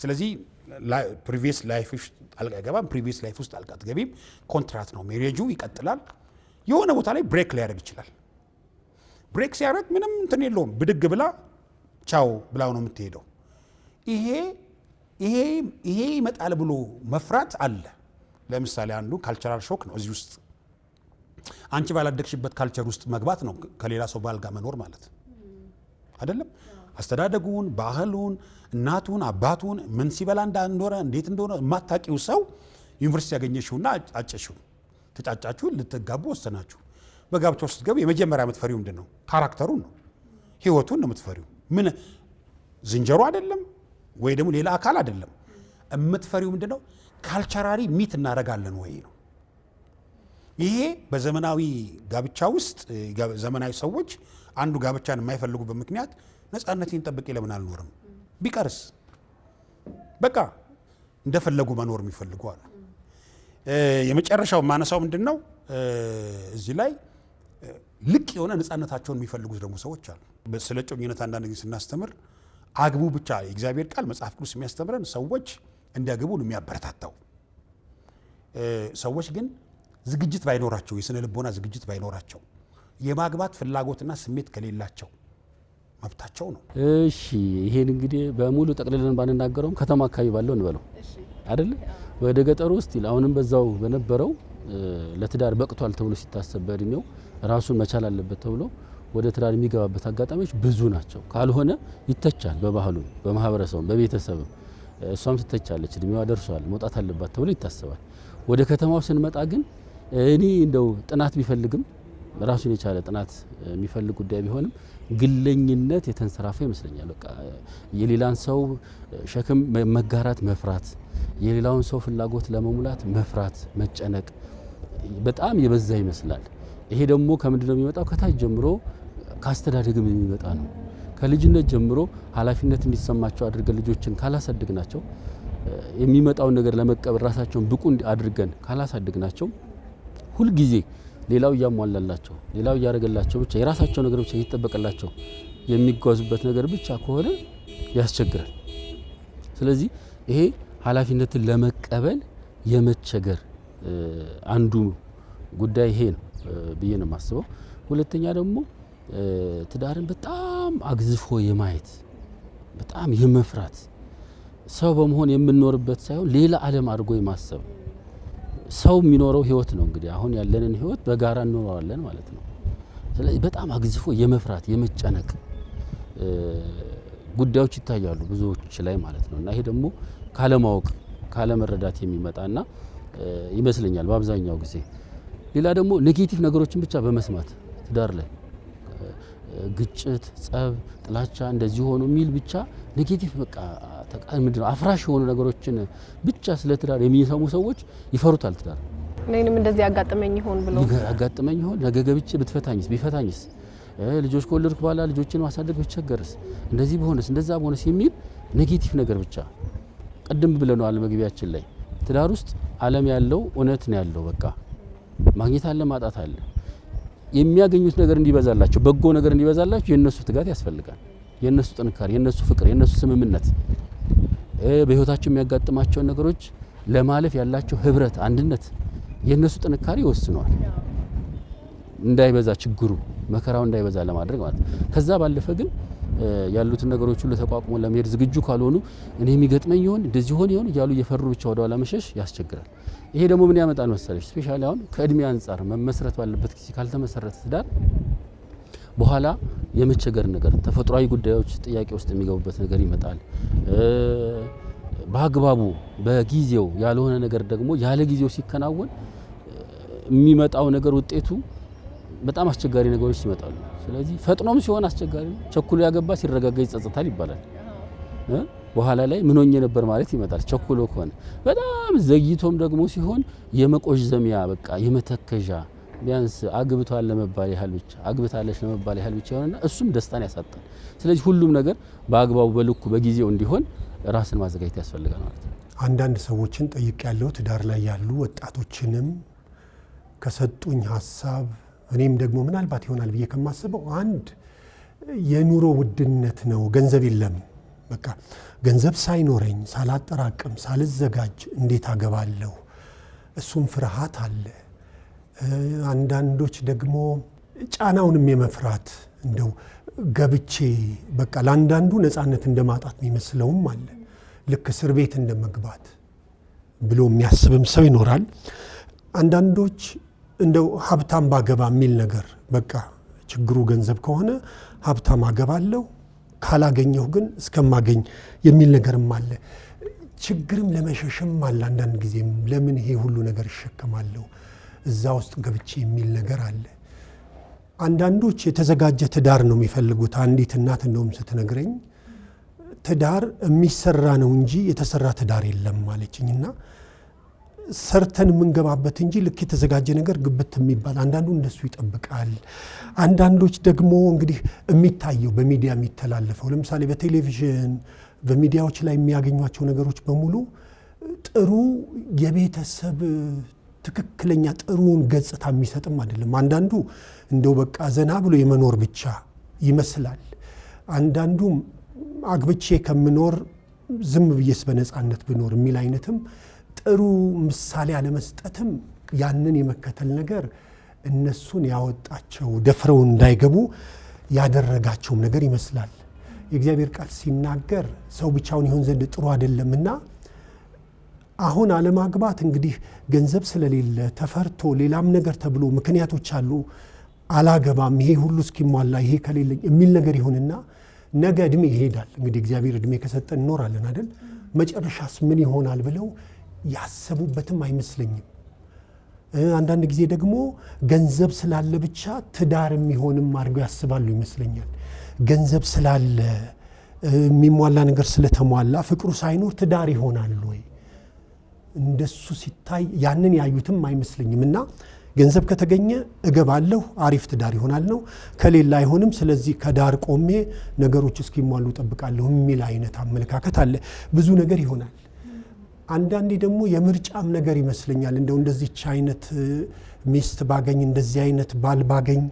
Speaker 4: ስለዚህ ፕሪቪየስ ላይፍ ውስጥ ጣልቃ አይገባም፣ ፕሪቪየስ ላይፍ ውስጥ ጣልቃ አትገቢም። ኮንትራክት ነው፣ ሜሬጁ ይቀጥላል። የሆነ ቦታ ላይ ብሬክ ሊያደርግ ይችላል። ብሬክ ሲያደርግ ምንም እንትን የለውም፣ ብድግ ብላ ቻው ብላው ነው የምትሄደው። ይሄ ይመጣል ብሎ መፍራት አለ። ለምሳሌ አንዱ ካልቸራል ሾክ ነው። እዚህ ውስጥ አንቺ ባላደግሽበት ካልቸር ውስጥ መግባት ነው ከሌላ ሰው ባል ጋር መኖር ማለት አይደለም። አስተዳደጉን፣ ባህሉን፣ እናቱን፣ አባቱን ምን ሲበላ እንዳንዶረ እንዴት እንደሆነ የማታውቂው ሰው ዩኒቨርሲቲ ያገኘሽውና አጨሽው፣ ተጫጫችሁ፣ ልትጋቡ ወሰናችሁ። በጋብቻ ውስጥ ገቡ። የመጀመሪያ የምትፈሪው ምንድን ነው? ካራክተሩን ነው፣ ህይወቱን ነው የምትፈሪው። ምን ዝንጀሮ አይደለም ወይ ደግሞ ሌላ አካል አይደለም። የምትፈሪው ምንድን ነው? ካልቸራሪ ሚት እናደርጋለን ወይ ነው። ይሄ በዘመናዊ ጋብቻ ውስጥ ዘመናዊ ሰዎች አንዱ ጋብቻን የማይፈልጉበት ምክንያት ነፃነቴን ጠብቄ ለምን አልኖርም? ቢቀርስ በቃ እንደፈለጉ መኖር የሚፈልጉ አሉ። የመጨረሻው ማነሳው ምንድነው? እዚህ ላይ ልቅ የሆነ ነፃነታቸውን የሚፈልጉት ደግሞ ሰዎች አሉ። ስለ ጮኝነት አንዳንድ ጊዜ ስናስተምር አግቡ ብቻ የእግዚአብሔር ቃል መጽሐፍ ቅዱስ የሚያስተምረን ሰዎች እንዲያገቡ ነው የሚያበረታታው። ሰዎች ግን ዝግጅት ባይኖራቸው የስነ ልቦና ዝግጅት ባይኖራቸው የማግባት ፍላጎትና ስሜት ከሌላቸው መብታቸው ነው።
Speaker 2: እሺ ይሄን እንግዲህ በሙሉ ጠቅልለን ባንናገረውም ከተማ አካባቢ ባለው እንበለው አይደል? ወደ ገጠሩ ውስጥ አሁንም በዛው በነበረው ለትዳር በቅቷል ተብሎ ሲታሰብ በእድሜው ራሱን መቻል አለበት ተብሎ ወደ ትዳር የሚገባበት አጋጣሚዎች ብዙ ናቸው። ካልሆነ ይተቻል፣ በባህሉ በማህበረሰቡ በቤተሰብም እሷም ትተቻለች፣ እድሜዋ ደርሷል መውጣት አለባት ተብሎ ይታሰባል። ወደ ከተማው ስንመጣ ግን እኔ እንደው ጥናት ቢፈልግም ራሱን የቻለ ጥናት የሚፈልግ ጉዳይ ቢሆንም ግለኝነት የተንሰራፋ ይመስለኛል። በቃ የሌላን ሰው ሸክም መጋራት መፍራት፣ የሌላውን ሰው ፍላጎት ለመሙላት መፍራት፣ መጨነቅ በጣም የበዛ ይመስላል። ይሄ ደግሞ ከምንድነው የሚመጣው? ከታች ጀምሮ ካስተዳደግም የሚመጣ ነው። ከልጅነት ጀምሮ ኃላፊነት እንዲሰማቸው አድርገን ልጆችን ካላሳደግናቸው የሚመጣውን ነገር ለመቀበል ራሳቸውን ብቁ አድርገን ካላሳደግናቸው ሁልጊዜ ሌላው እያሟላላቸው ሌላው እያደረገላቸው ብቻ የራሳቸው ነገር ብቻ እየተጠበቀላቸው የሚጓዙበት ነገር ብቻ ከሆነ ያስቸግራል። ስለዚህ ይሄ ኃላፊነትን ለመቀበል የመቸገር አንዱ ጉዳይ ይሄ ነው ብዬ ነው የማስበው። ሁለተኛ ደግሞ ትዳርን በጣም አግዝፎ የማየት በጣም የመፍራት ሰው በመሆን የምንኖርበት ሳይሆን ሌላ ዓለም አድርጎ የማሰብ ሰው የሚኖረው ህይወት ነው። እንግዲህ አሁን ያለንን ህይወት በጋራ እንኖራለን ማለት ነው። ስለዚህ በጣም አግዝፎ የመፍራት የመጨነቅ ጉዳዮች ይታያሉ ብዙዎች ላይ ማለት ነው። እና ይሄ ደግሞ ካለማወቅ ካለመረዳት የሚመጣና ይመስለኛል በአብዛኛው ጊዜ። ሌላ ደግሞ ኔጌቲቭ ነገሮችን ብቻ በመስማት ትዳር ላይ ግጭት፣ ጸብ፣ ጥላቻ እንደዚህ ሆኖ የሚል ብቻ ኔጌቲቭ በቃ ምንድነው አፍራሽ የሆኑ ነገሮችን ብቻ ስለ ትዳር የሚሰሙ ሰዎች ይፈሩታል። ትዳር
Speaker 1: እኔንም እንደዚህ ያጋጥመኝ ይሆን ብሎ
Speaker 2: ያጋጥመኝ ይሆን ነገ ገብቼ ብትፈታኝስ ቢፈታኝስ ልጆች ከወለድኩ በኋላ ልጆችን ማሳደግ ብቸገርስ እንደዚህ በሆነስ እንደዛ በሆነስ የሚል ኔጌቲቭ ነገር ብቻ። ቀደም ብለናል መግቢያችን ላይ ትዳር ውስጥ ዓለም ያለው እውነት ነው ያለው። በቃ ማግኘት አለ ማጣት አለ። የሚያገኙት ነገር እንዲበዛላቸው በጎ ነገር እንዲበዛላቸው የነሱ ትጋት ያስፈልጋል። የነሱ ጥንካሬ፣ የነሱ ፍቅር፣ የነሱ ስምምነት በህይወታቸው የሚያጋጥማቸውን ነገሮች ለማለፍ ያላቸው ህብረት፣ አንድነት የነሱ ጥንካሬ ይወስነዋል። እንዳይበዛ ችግሩ መከራው እንዳይበዛ ለማድረግ ማለት ነው። ከዛ ባለፈ ግን ያሉትን ነገሮች ሁሉ ተቋቁሞ ለመሄድ ዝግጁ ካልሆኑ እኔ የሚገጥመኝ ይሆን እንደዚህ ሆነ ይሆን እያሉ እየፈሩ ብቻ ወደ ኋላ መሸሽ ያስቸግራል። ይሄ ደግሞ ምን ያመጣል መሰለሽ? ስፔሻሊ አሁን ከእድሜ አንጻር መመስረት ባለበት ጊዜ ካልተመሰረተ ትዳር በኋላ የመቸገር ነገር ተፈጥሯዊ ጉዳዮች ጥያቄ ውስጥ የሚገቡበት ነገር ይመጣል። በአግባቡ በጊዜው ያልሆነ ነገር ደግሞ ያለ ጊዜው ሲከናወን የሚመጣው ነገር ውጤቱ በጣም አስቸጋሪ ነገሮች ይመጣሉ። ስለዚህ ፈጥኖም ሲሆን አስቸጋሪ ነው። ቸኩሎ ያገባ ሲረጋጋ ይጸጸታል ይባላል። በኋላ ላይ ምን ሆኜ ነበር ማለት ይመጣል። ቸኩሎ ከሆነ በጣም ዘግይቶም ደግሞ ሲሆን የመቆዥዘሚያ በቃ የመተከዣ ቢያንስ አግብቷል ለመባል ያህል ብቻ አግብታለች ለመባል ያህል ብቻ ይሆንና እሱም ደስታን ያሳጣል። ስለዚህ ሁሉም ነገር በአግባቡ በልኩ በጊዜው እንዲሆን ራስን ማዘጋጀት ያስፈልጋል ማለት ነው።
Speaker 3: አንዳንድ ሰዎችን ጠይቅ ያለው ትዳር ላይ ያሉ ወጣቶችንም ከሰጡኝ ሀሳብ እኔም ደግሞ ምናልባት ይሆናል ብዬ ከማስበው አንድ የኑሮ ውድነት ነው። ገንዘብ የለም። በቃ ገንዘብ ሳይኖረኝ ሳላጠራቅም ሳልዘጋጅ እንዴት አገባለሁ? እሱም ፍርሃት አለ። አንዳንዶች ደግሞ ጫናውንም የመፍራት እንደው ገብቼ በቃ ለአንዳንዱ ነፃነት እንደማጣት የሚመስለውም አለ። ልክ እስር ቤት እንደመግባት ብሎ የሚያስብም ሰው ይኖራል። አንዳንዶች እንደው ሀብታም ባገባ የሚል ነገር በቃ ችግሩ ገንዘብ ከሆነ ሀብታም አገባለሁ ካላገኘሁ ግን እስከማገኝ የሚል ነገርም አለ። ችግርም ለመሸሽም አለ። አንዳንድ ጊዜም ለምን ይሄ ሁሉ ነገር ይሸከማለሁ እዛ ውስጥ ገብቼ የሚል ነገር አለ። አንዳንዶች የተዘጋጀ ትዳር ነው የሚፈልጉት። አንዲት እናት እንደውም ስትነግረኝ ትዳር የሚሰራ ነው እንጂ የተሰራ ትዳር የለም ማለችኝና ሰርተን የምንገባበት እንጂ ልክ የተዘጋጀ ነገር ግብት የሚባል አንዳንዱ እንደሱ ይጠብቃል። አንዳንዶች ደግሞ እንግዲህ የሚታየው በሚዲያ የሚተላለፈው ለምሳሌ በቴሌቪዥን በሚዲያዎች ላይ የሚያገኟቸው ነገሮች በሙሉ ጥሩ የቤተሰብ ትክክለኛ ጥሩን ገጽታ የሚሰጥም አይደለም። አንዳንዱ እንደው በቃ ዘና ብሎ የመኖር ብቻ ይመስላል። አንዳንዱም አግብቼ ከምኖር ዝም ብዬስ በነፃነት ብኖር የሚል አይነትም ጥሩ ምሳሌ አለመስጠትም ያንን የመከተል ነገር እነሱን ያወጣቸው ደፍረው እንዳይገቡ ያደረጋቸውም ነገር ይመስላል። የእግዚአብሔር ቃል ሲናገር ሰው ብቻውን ይሆን ዘንድ ጥሩ አይደለምና አሁን አለማግባት እንግዲህ ገንዘብ ስለሌለ ተፈርቶ ሌላም ነገር ተብሎ ምክንያቶች አሉ። አላገባም ይሄ ሁሉ እስኪሟላ ይሄ ከሌለኝ የሚል ነገር ይሆንና ነገ እድሜ ይሄዳል። እንግዲህ እግዚአብሔር እድሜ ከሰጠን እንኖራለን አይደል? መጨረሻስ ምን ይሆናል ብለው ያሰቡበትም አይመስለኝም። አንዳንድ ጊዜ ደግሞ ገንዘብ ስላለ ብቻ ትዳር የሚሆንም አድርገው ያስባሉ ይመስለኛል። ገንዘብ ስላለ የሚሟላ ነገር ስለተሟላ ፍቅሩ ሳይኖር ትዳር ይሆናል ወይ? እንደሱ ሲታይ ያንን ያዩትም አይመስለኝም። እና ገንዘብ ከተገኘ እገባለሁ አሪፍ ትዳር ይሆናል ነው፣ ከሌላ አይሆንም፣ ስለዚህ ከዳር ቆሜ ነገሮች እስኪሟሉ ጠብቃለሁ የሚል አይነት አመለካከት አለ። ብዙ ነገር ይሆናል። አንዳንዴ ደግሞ የምርጫም ነገር ይመስለኛል። እንደው እንደዚህች አይነት ሚስት ባገኝ እንደዚህ አይነት ባል ባገኝ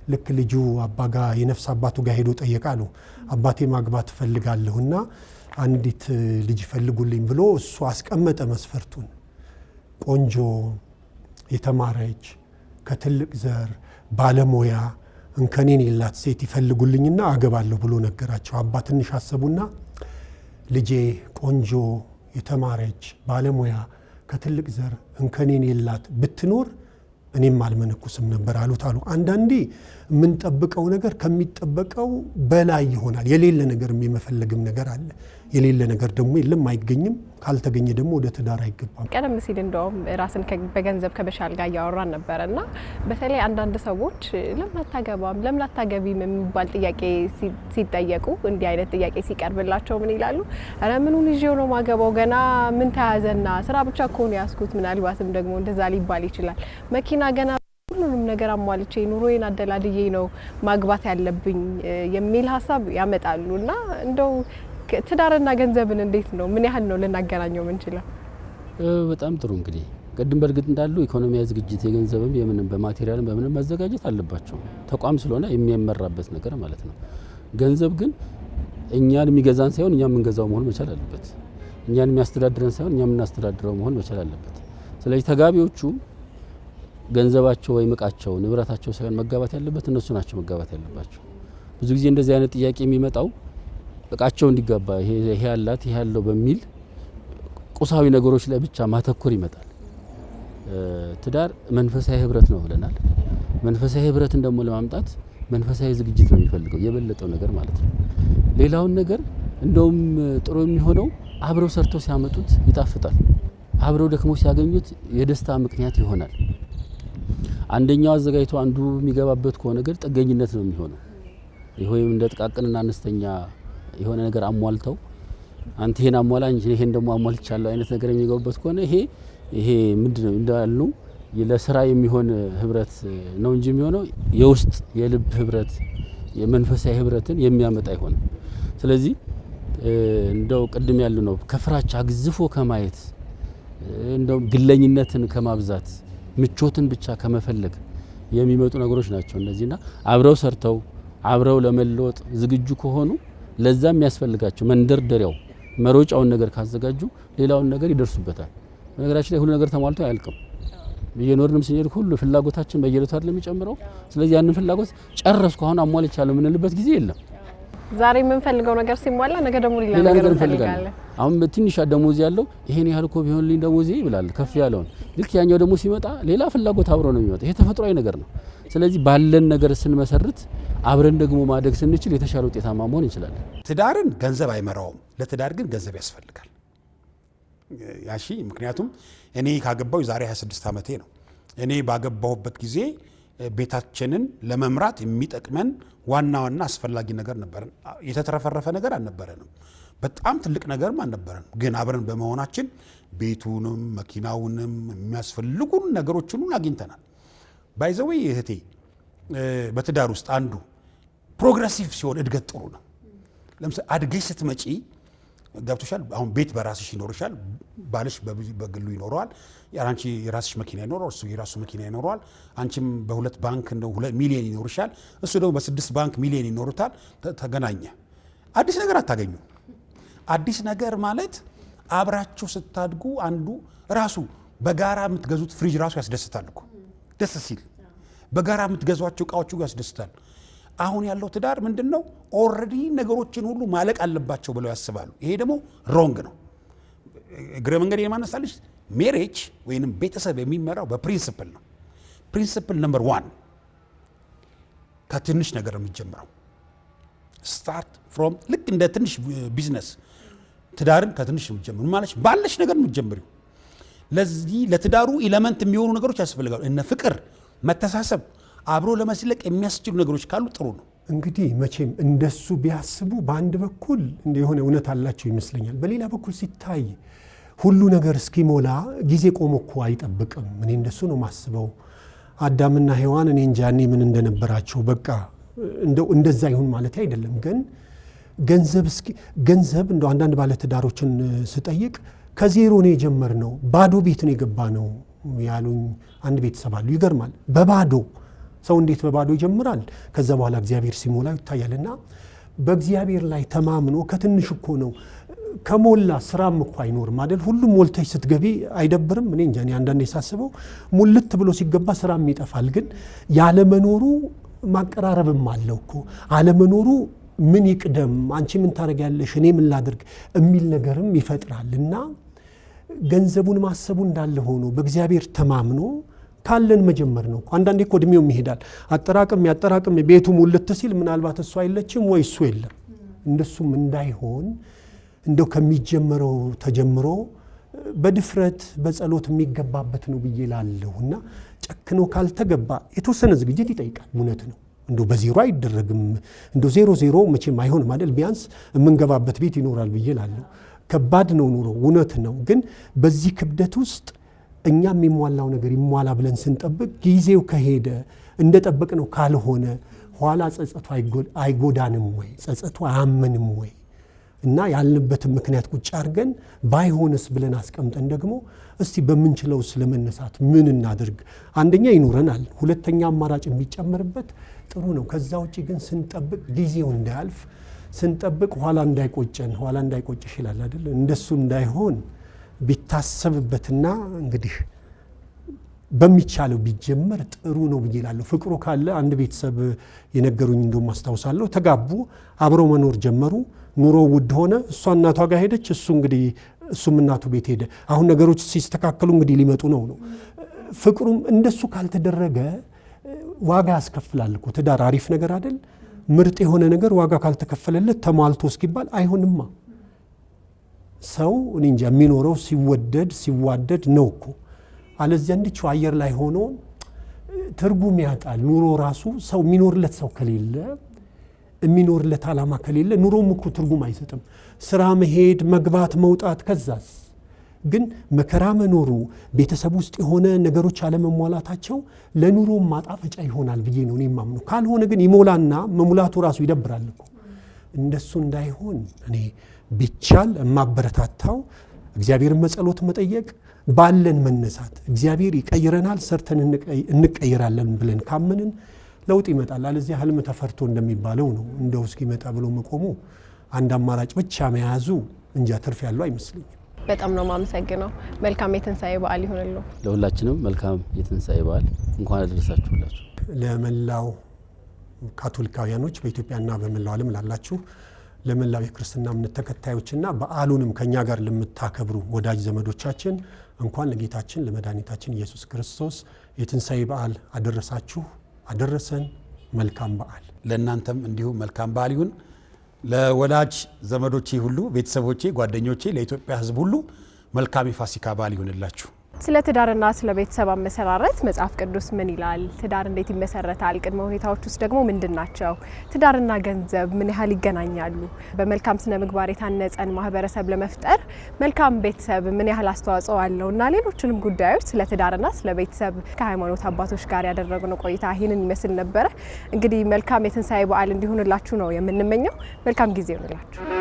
Speaker 3: ልክ ልጁ አባጋ የነፍስ አባቱ ጋር ሄዶ ጠየቃሉ። አባቴ ማግባት ፈልጋለሁና አንዲት ልጅ ፈልጉልኝ ብሎ እሱ አስቀመጠ መስፈርቱን። ቆንጆ የተማረች ከትልቅ ዘር ባለሙያ እንከኔን የላት ሴት ይፈልጉልኝና አገባለሁ ብሎ ነገራቸው። አባ ትንሽ አሰቡና ልጄ ቆንጆ የተማረች ባለሙያ ከትልቅ ዘር እንከኔን የላት ብትኖር እኔም አልመነኩስም ነበር አሉት አሉ። አንዳንዴ የምንጠብቀው ነገር ከሚጠበቀው በላይ ይሆናል። የሌለ ነገር የመፈለግም ነገር አለ። የሌለ ነገር ደግሞ የለም አይገኝም። ካልተገኘ ደግሞ ወደ ትዳር አይገባም።
Speaker 1: ቀደም ሲል እንደውም ራስን በገንዘብ ከበሻል ጋር ያወራን ነበርና በተለይ አንዳንድ ሰዎች ለምን አታገባም ለምን አታገቢም የሚባል ጥያቄ ሲጠየቁ እንዲህ አይነት ጥያቄ ሲቀርብላቸው ምን ይላሉ? አረ ምኑን ይዤው ነው ማገባው ገና ምን ተያዘና ስራ ብቻ እኮ ነው ያስኩት። ምናልባትም ደግሞ እንደዛ ሊባል ይችላል። መኪና ገና ሁሉንም ነገር አሟልቼ ኑሮዬን አደላድዬ ነው ማግባት ያለብኝ የሚል ሀሳብ ያመጣሉና እንደው ትዳርና ገንዘብን እንዴት ነው ምን ያህል ነው ልናገናኘው ምንችለው?
Speaker 2: በጣም ጥሩ። እንግዲህ ቅድም በእርግጥ እንዳሉ ኢኮኖሚያዊ ዝግጅት የገንዘብም የምንም በማቴሪያልም በምንም ማዘጋጀት አለባቸው። ተቋም ስለሆነ የሚመራበት ነገር ማለት ነው። ገንዘብ ግን እኛን የሚገዛን ሳይሆን እኛ የምንገዛው መሆን መቻል አለበት። እኛን የሚያስተዳድረን ሳይሆን እኛ የምናስተዳድረው መሆን መቻል አለበት። ስለዚህ ተጋቢዎቹ ገንዘባቸው ወይ እቃቸው ንብረታቸው ሳይሆን መጋባት ያለበት እነሱ ናቸው መጋባት ያለባቸው። ብዙ ጊዜ እንደዚህ አይነት ጥያቄ የሚመጣው እቃቸው እንዲጋባ ይሄ ያላት ይሄ ያለው በሚል ቁሳዊ ነገሮች ላይ ብቻ ማተኮር ይመጣል። ትዳር መንፈሳዊ ህብረት ነው ብለናል። መንፈሳዊ ህብረትን ደግሞ ለማምጣት መንፈሳዊ ዝግጅት ነው የሚፈልገው የበለጠው ነገር ማለት ነው። ሌላውን ነገር እንደውም ጥሩ የሚሆነው አብረው ሰርተው ሲያመጡት ይጣፍጣል። አብረው ደክሞ ሲያገኙት የደስታ ምክንያት ይሆናል። አንደኛው አዘጋጅቶ አንዱ የሚገባበት ከሆነ ግን ጥገኝነት ነው የሚሆነው። ይሄም እንደ ጥቃቅንና አነስተኛ የሆነ ነገር አሟልተው አንተ ይሄን አሟላ እንጂ ይሄን ደግሞ አሟልቻለሁ አይነት ነገር የሚገቡበት ከሆነ ይሄ ምንድነው እንዳሉ ለስራ የሚሆን ህብረት ነው እንጂ የሚሆነው የውስጥ የልብ ህብረት የመንፈሳዊ ህብረትን የሚያመጣ አይሆንም። ስለዚህ እንደው ቅድም ያሉ ነው ከፍራቻ ግዝፎ ከማየት እንደው ግለኝነትን ከማብዛት ምቾትን ብቻ ከመፈለግ የሚመጡ ነገሮች ናቸው እነዚህና አብረው ሰርተው አብረው ለመለወጥ ዝግጁ ከሆኑ ለዛ የሚያስፈልጋቸው መንደርደሪያው መሮጫውን ነገር ካዘጋጁ ሌላውን ነገር ይደርሱበታል። በነገራችን ላይ ሁሉ ነገር ተሟልቶ አያልቅም። በየኖርንም ስንሄድ ሁሉ ፍላጎታችን በየለቱ አይደለም የሚጨምረው። ስለዚህ ያንን ፍላጎት ጨረስኩ አሁን አሟልቻለሁ የምንልበት ጊዜ የለም።
Speaker 1: ዛሬ የምንፈልገው ነገር ሲሟላ ነገ ደግሞ ሌላ ነገር እንፈልጋለን።
Speaker 2: አሁን ትንሽ ደሞዝ ያለው ይሄን ያህል እኮ ቢሆንልኝ ደሞዜ ይብላል ከፍ ያለውን ልክ ያኛው ደግሞ ሲመጣ ሌላ ፍላጎት አብሮ ነው የሚመጣ። ይሄ ተፈጥሯዊ ነገር ነው። ስለዚህ ባለን ነገር ስንመሰርት አብረን ደግሞ ማደግ ስንችል የተሻለ ውጤታማ መሆን እንችላለን።
Speaker 4: ትዳርን ገንዘብ አይመራውም። ለትዳር ግን ገንዘብ ያስፈልጋል። ያሺ ምክንያቱም እኔ ካገባው ዛሬ 26 ዓመቴ ነው። እኔ ባገባሁበት ጊዜ ቤታችንን ለመምራት የሚጠቅመን ዋና አስፈላጊ ነገር ነበረን። የተተረፈረፈ ነገር አልነበረንም። በጣም ትልቅ ነገርም አልነበረንም። ግን አብረን በመሆናችን ቤቱንም መኪናውንም የሚያስፈልጉን ነገሮች ሁሉ አግኝተናል። ባይዘው እህቴ በትዳር ውስጥ አንዱ ፕሮግሬሲቭ ሲሆን እድገት ጥሩ ነው። ለምሳሌ አድገሽ ስትመጪ ገብቶሻል። አሁን ቤት በራስሽ ይኖርሻል፣ ባልሽ በግሉ ይኖረዋል፣ አንቺ የራስሽ መኪና ይኖረዋል፣ እሱ የራሱ መኪና ይኖረዋል። አንቺም በሁለት ባንክ እንደው 2 ሚሊዮን ይኖርሻል፣ እሱ ደግሞ በ6 ባንክ ሚሊዮን ይኖሩታል። ተገናኘ። አዲስ ነገር አታገኙ። አዲስ ነገር ማለት አብራችሁ ስታድጉ አንዱ ራሱ በጋራ የምትገዙት ፍሪጅ ራሱ ያስደስታል እኮ ደስ ሲል በጋራ የምትገዟቸው እቃዎች ያስደስታል። አሁን ያለው ትዳር ምንድነው? ኦልሬዲ ነገሮችን ሁሉ ማለቅ አለባቸው ብለው ያስባሉ። ይሄ ደግሞ ሮንግ ነው። እግረ መንገድ የማነሳልሽ ሜሬጅ ወይንም ቤተሰብ የሚመራው በፕሪንሲፕል ነው። ፕሪንሲፕል ነምበር 1 ከትንሽ ነገር የሚጀምረው ስታርት ፍሮም ልክ እንደ ትንሽ ቢዝነስ ትዳርን ከትንሽ የሚጀምሩ ማለት ባለሽ ነገር የሚጀምሪው። ለዚህ ለትዳሩ ኤሌመንት የሚሆኑ ነገሮች ያስፈልጋሉ። እነ ፍቅር፣ መተሳሰብ፣ አብሮ ለመስለቅ የሚያስችሉ ነገሮች ካሉ ጥሩ ነው።
Speaker 3: እንግዲህ መቼም እንደሱ ቢያስቡ በአንድ በኩል የሆነ እውነት አላቸው ይመስለኛል። በሌላ በኩል ሲታይ ሁሉ ነገር እስኪሞላ ጊዜ ቆሞ እኮ አይጠብቅም። እኔ እንደሱ ነው ማስበው። አዳምና ሔዋን እኔ እንጃ እኔ ምን እንደነበራቸው በቃ እንደዛ ይሁን ማለት አይደለም። ግን ገንዘብ እንደው አንዳንድ ባለትዳሮችን ስጠይቅ ከዜሮ ነው የጀመርነው፣ ባዶ ቤት ነው የገባ ነው ያሉኝ አንድ ቤተሰብ አሉ። ይገርማል። በባዶ ሰው እንዴት በባዶ ይጀምራል? ከዛ በኋላ እግዚአብሔር ሲሞላ ይታያልና በእግዚአብሔር ላይ ተማምኖ ከትንሽ እኮ ነው ከሞላ ስራም እኮ አይኖርም አይደል? ሁሉም ሞልተሽ ስትገቢ አይደብርም? እኔ እንጃ አንዳንዴ ሳስበው ሙልት ብሎ ሲገባ ስራም ይጠፋል። ግን ያለመኖሩ ማቀራረብም አለው እኮ አለመኖሩ ምን ይቅደም፣ አንቺ ምን ታረጋለሽ፣ እኔ ምን ላድርግ የሚል ነገርም ይፈጥራልና ገንዘቡን ማሰቡ እንዳለ ሆኖ በእግዚአብሔር ተማምኖ ካለን መጀመር ነው። አንዳንዴ እኮ እድሜውም ይሄዳል። ያጠራቅም ቤቱ ሙልት ሲል ምናልባት እሱ አይለችም ወይ እሱ የለም። እንደሱም እንዳይሆን እንደው ከሚጀመረው ተጀምሮ በድፍረት በጸሎት የሚገባበት ነው ብዬ ላለሁ እና ጨክኖ ካልተገባ የተወሰነ ዝግጅት ይጠይቃል። እውነት ነው። እንደው በዜሮ አይደረግም። እንደው ዜሮ መቼም አይሆንም አይደል? ቢያንስ የምንገባበት ቤት ይኖራል ብዬ ላለሁ። ከባድ ነው ኑሮ፣ እውነት ነው። ግን በዚህ ክብደት ውስጥ እኛ የሚሟላው ነገር ይሟላ ብለን ስንጠብቅ ጊዜው ከሄደ እንደጠበቅነው ካልሆነ ኋላ ጸጸቱ አይጎዳንም ወይ? ጸጸቱ አያመንም ወይ? እና ያልንበትን ምክንያት ቁጭ አድርገን ባይሆንስ ብለን አስቀምጠን ደግሞ እስቲ በምንችለው ስለመነሳት ምን እናድርግ? አንደኛ ይኖረናል፣ ሁለተኛ አማራጭ የሚጨመርበት ጥሩ ነው። ከዛ ውጪ ግን ስንጠብቅ ጊዜው እንዳያልፍ ስንጠብቅ ኋላ እንዳይቆጭሽ ይላል አይደል? እንደሱ እንዳይሆን ቢታሰብበትና እንግዲህ በሚቻለው ቢጀመር ጥሩ ነው ብዬ እላለሁ። ፍቅሩ ካለ አንድ ቤተሰብ የነገሩኝ እንደውም አስታውሳለሁ። ተጋቡ፣ አብረው መኖር ጀመሩ። ኑሮ ውድ ሆነ። እሷ እናቷ ጋር ሄደች፣ እሱም እናቱ ቤት ሄደ። አሁን ነገሮች ሲስተካከሉ እንግዲህ ሊመጡ ነው። ፍቅሩም እንደሱ ካልተደረገ ዋጋ ያስከፍላል እኮ። ትዳር አሪፍ ነገር አይደል? ምርጥ የሆነ ነገር ዋጋ ካልተከፈለለት ተሟልቶ እስኪባል አይሆንማ። ሰው እኔ እንጃ የሚኖረው ሲዋደድ ነው እኮ። አለዚያ እንዲችው አየር ላይ ሆኖ ትርጉም ያጣል ኑሮ ራሱ። ሰው የሚኖርለት ሰው ከሌለ የሚኖርለት ዓላማ ከሌለ ኑሮም እኮ ትርጉም አይሰጥም። ስራ መሄድ፣ መግባት፣ መውጣት፣ ከዛስ ግን መከራ መኖሩ ቤተሰብ ውስጥ የሆነ ነገሮች አለመሟላታቸው ለኑሮ ማጣፈጫ ይሆናል ብዬ ነው እኔ የማምነው። ካልሆነ ግን ይሞላና መሙላቱ ራሱ ይደብራል እኮ። እንደሱ እንዳይሆን እኔ ቢቻል የማበረታታው እግዚአብሔርን መጸሎት መጠየቅ፣ ባለን መነሳት። እግዚአብሔር ይቀይረናል፣ ሰርተን እንቀይራለን ብለን ካመንን ለውጥ ይመጣል። አለዚያ ህልም ተፈርቶ እንደሚባለው ነው። እንደው እስኪመጣ ብሎ መቆሙ አንድ አማራጭ ብቻ መያዙ እንጃ ትርፍ ያለው አይመስልኝም።
Speaker 1: በጣም ነው ማመሰግነው። መልካም የትንሳኤ በዓል ይሁንልዎ።
Speaker 2: ለሁላችንም መልካም የትንሳኤ በዓል እንኳን አደረሳችሁላችሁ።
Speaker 3: ለመላው ካቶሊካውያኖች በኢትዮጵያና በመላው ዓለም ላላችሁ ለመላው የክርስትና እምነት ተከታዮችና በዓሉንም ከኛ ጋር ለምታከብሩ ወዳጅ ዘመዶቻችን እንኳን ለጌታችን ለመድኃኒታችን ኢየሱስ ክርስቶስ የትንሳኤ በዓል አደረሳችሁ አደረሰን። መልካም በዓል
Speaker 4: ለእናንተም እንዲሁ መልካም በዓል ይሁን። ለወዳጅ ዘመዶቼ ሁሉ፣ ቤተሰቦቼ፣ ጓደኞቼ፣ ለኢትዮጵያ ሕዝብ ሁሉ መልካም የፋሲካ በዓል ይሁንላችሁ።
Speaker 1: ስለ ትዳርና ስለ ቤተሰብ አመሰራረት መጽሐፍ ቅዱስ ምን ይላል? ትዳር እንዴት ይመሰረታል? ቅድመ ሁኔታዎች ውስጥ ደግሞ ምንድናቸው? ትዳርና ገንዘብ ምን ያህል ይገናኛሉ? በመልካም ስነ ምግባር የታነጸን ማህበረሰብ ለመፍጠር መልካም ቤተሰብ ምን ያህል አስተዋጽኦ አለው? እና ሌሎችንም ጉዳዮች ስለ ትዳርና ስለ ቤተሰብ ከሃይማኖት አባቶች ጋር ያደረግነው ቆይታ ይህንን ይመስል ነበረ። እንግዲህ መልካም የትንሳኤ በዓል እንዲሆንላችሁ ነው የምንመኘው። መልካም ጊዜ ይሁንላችሁ።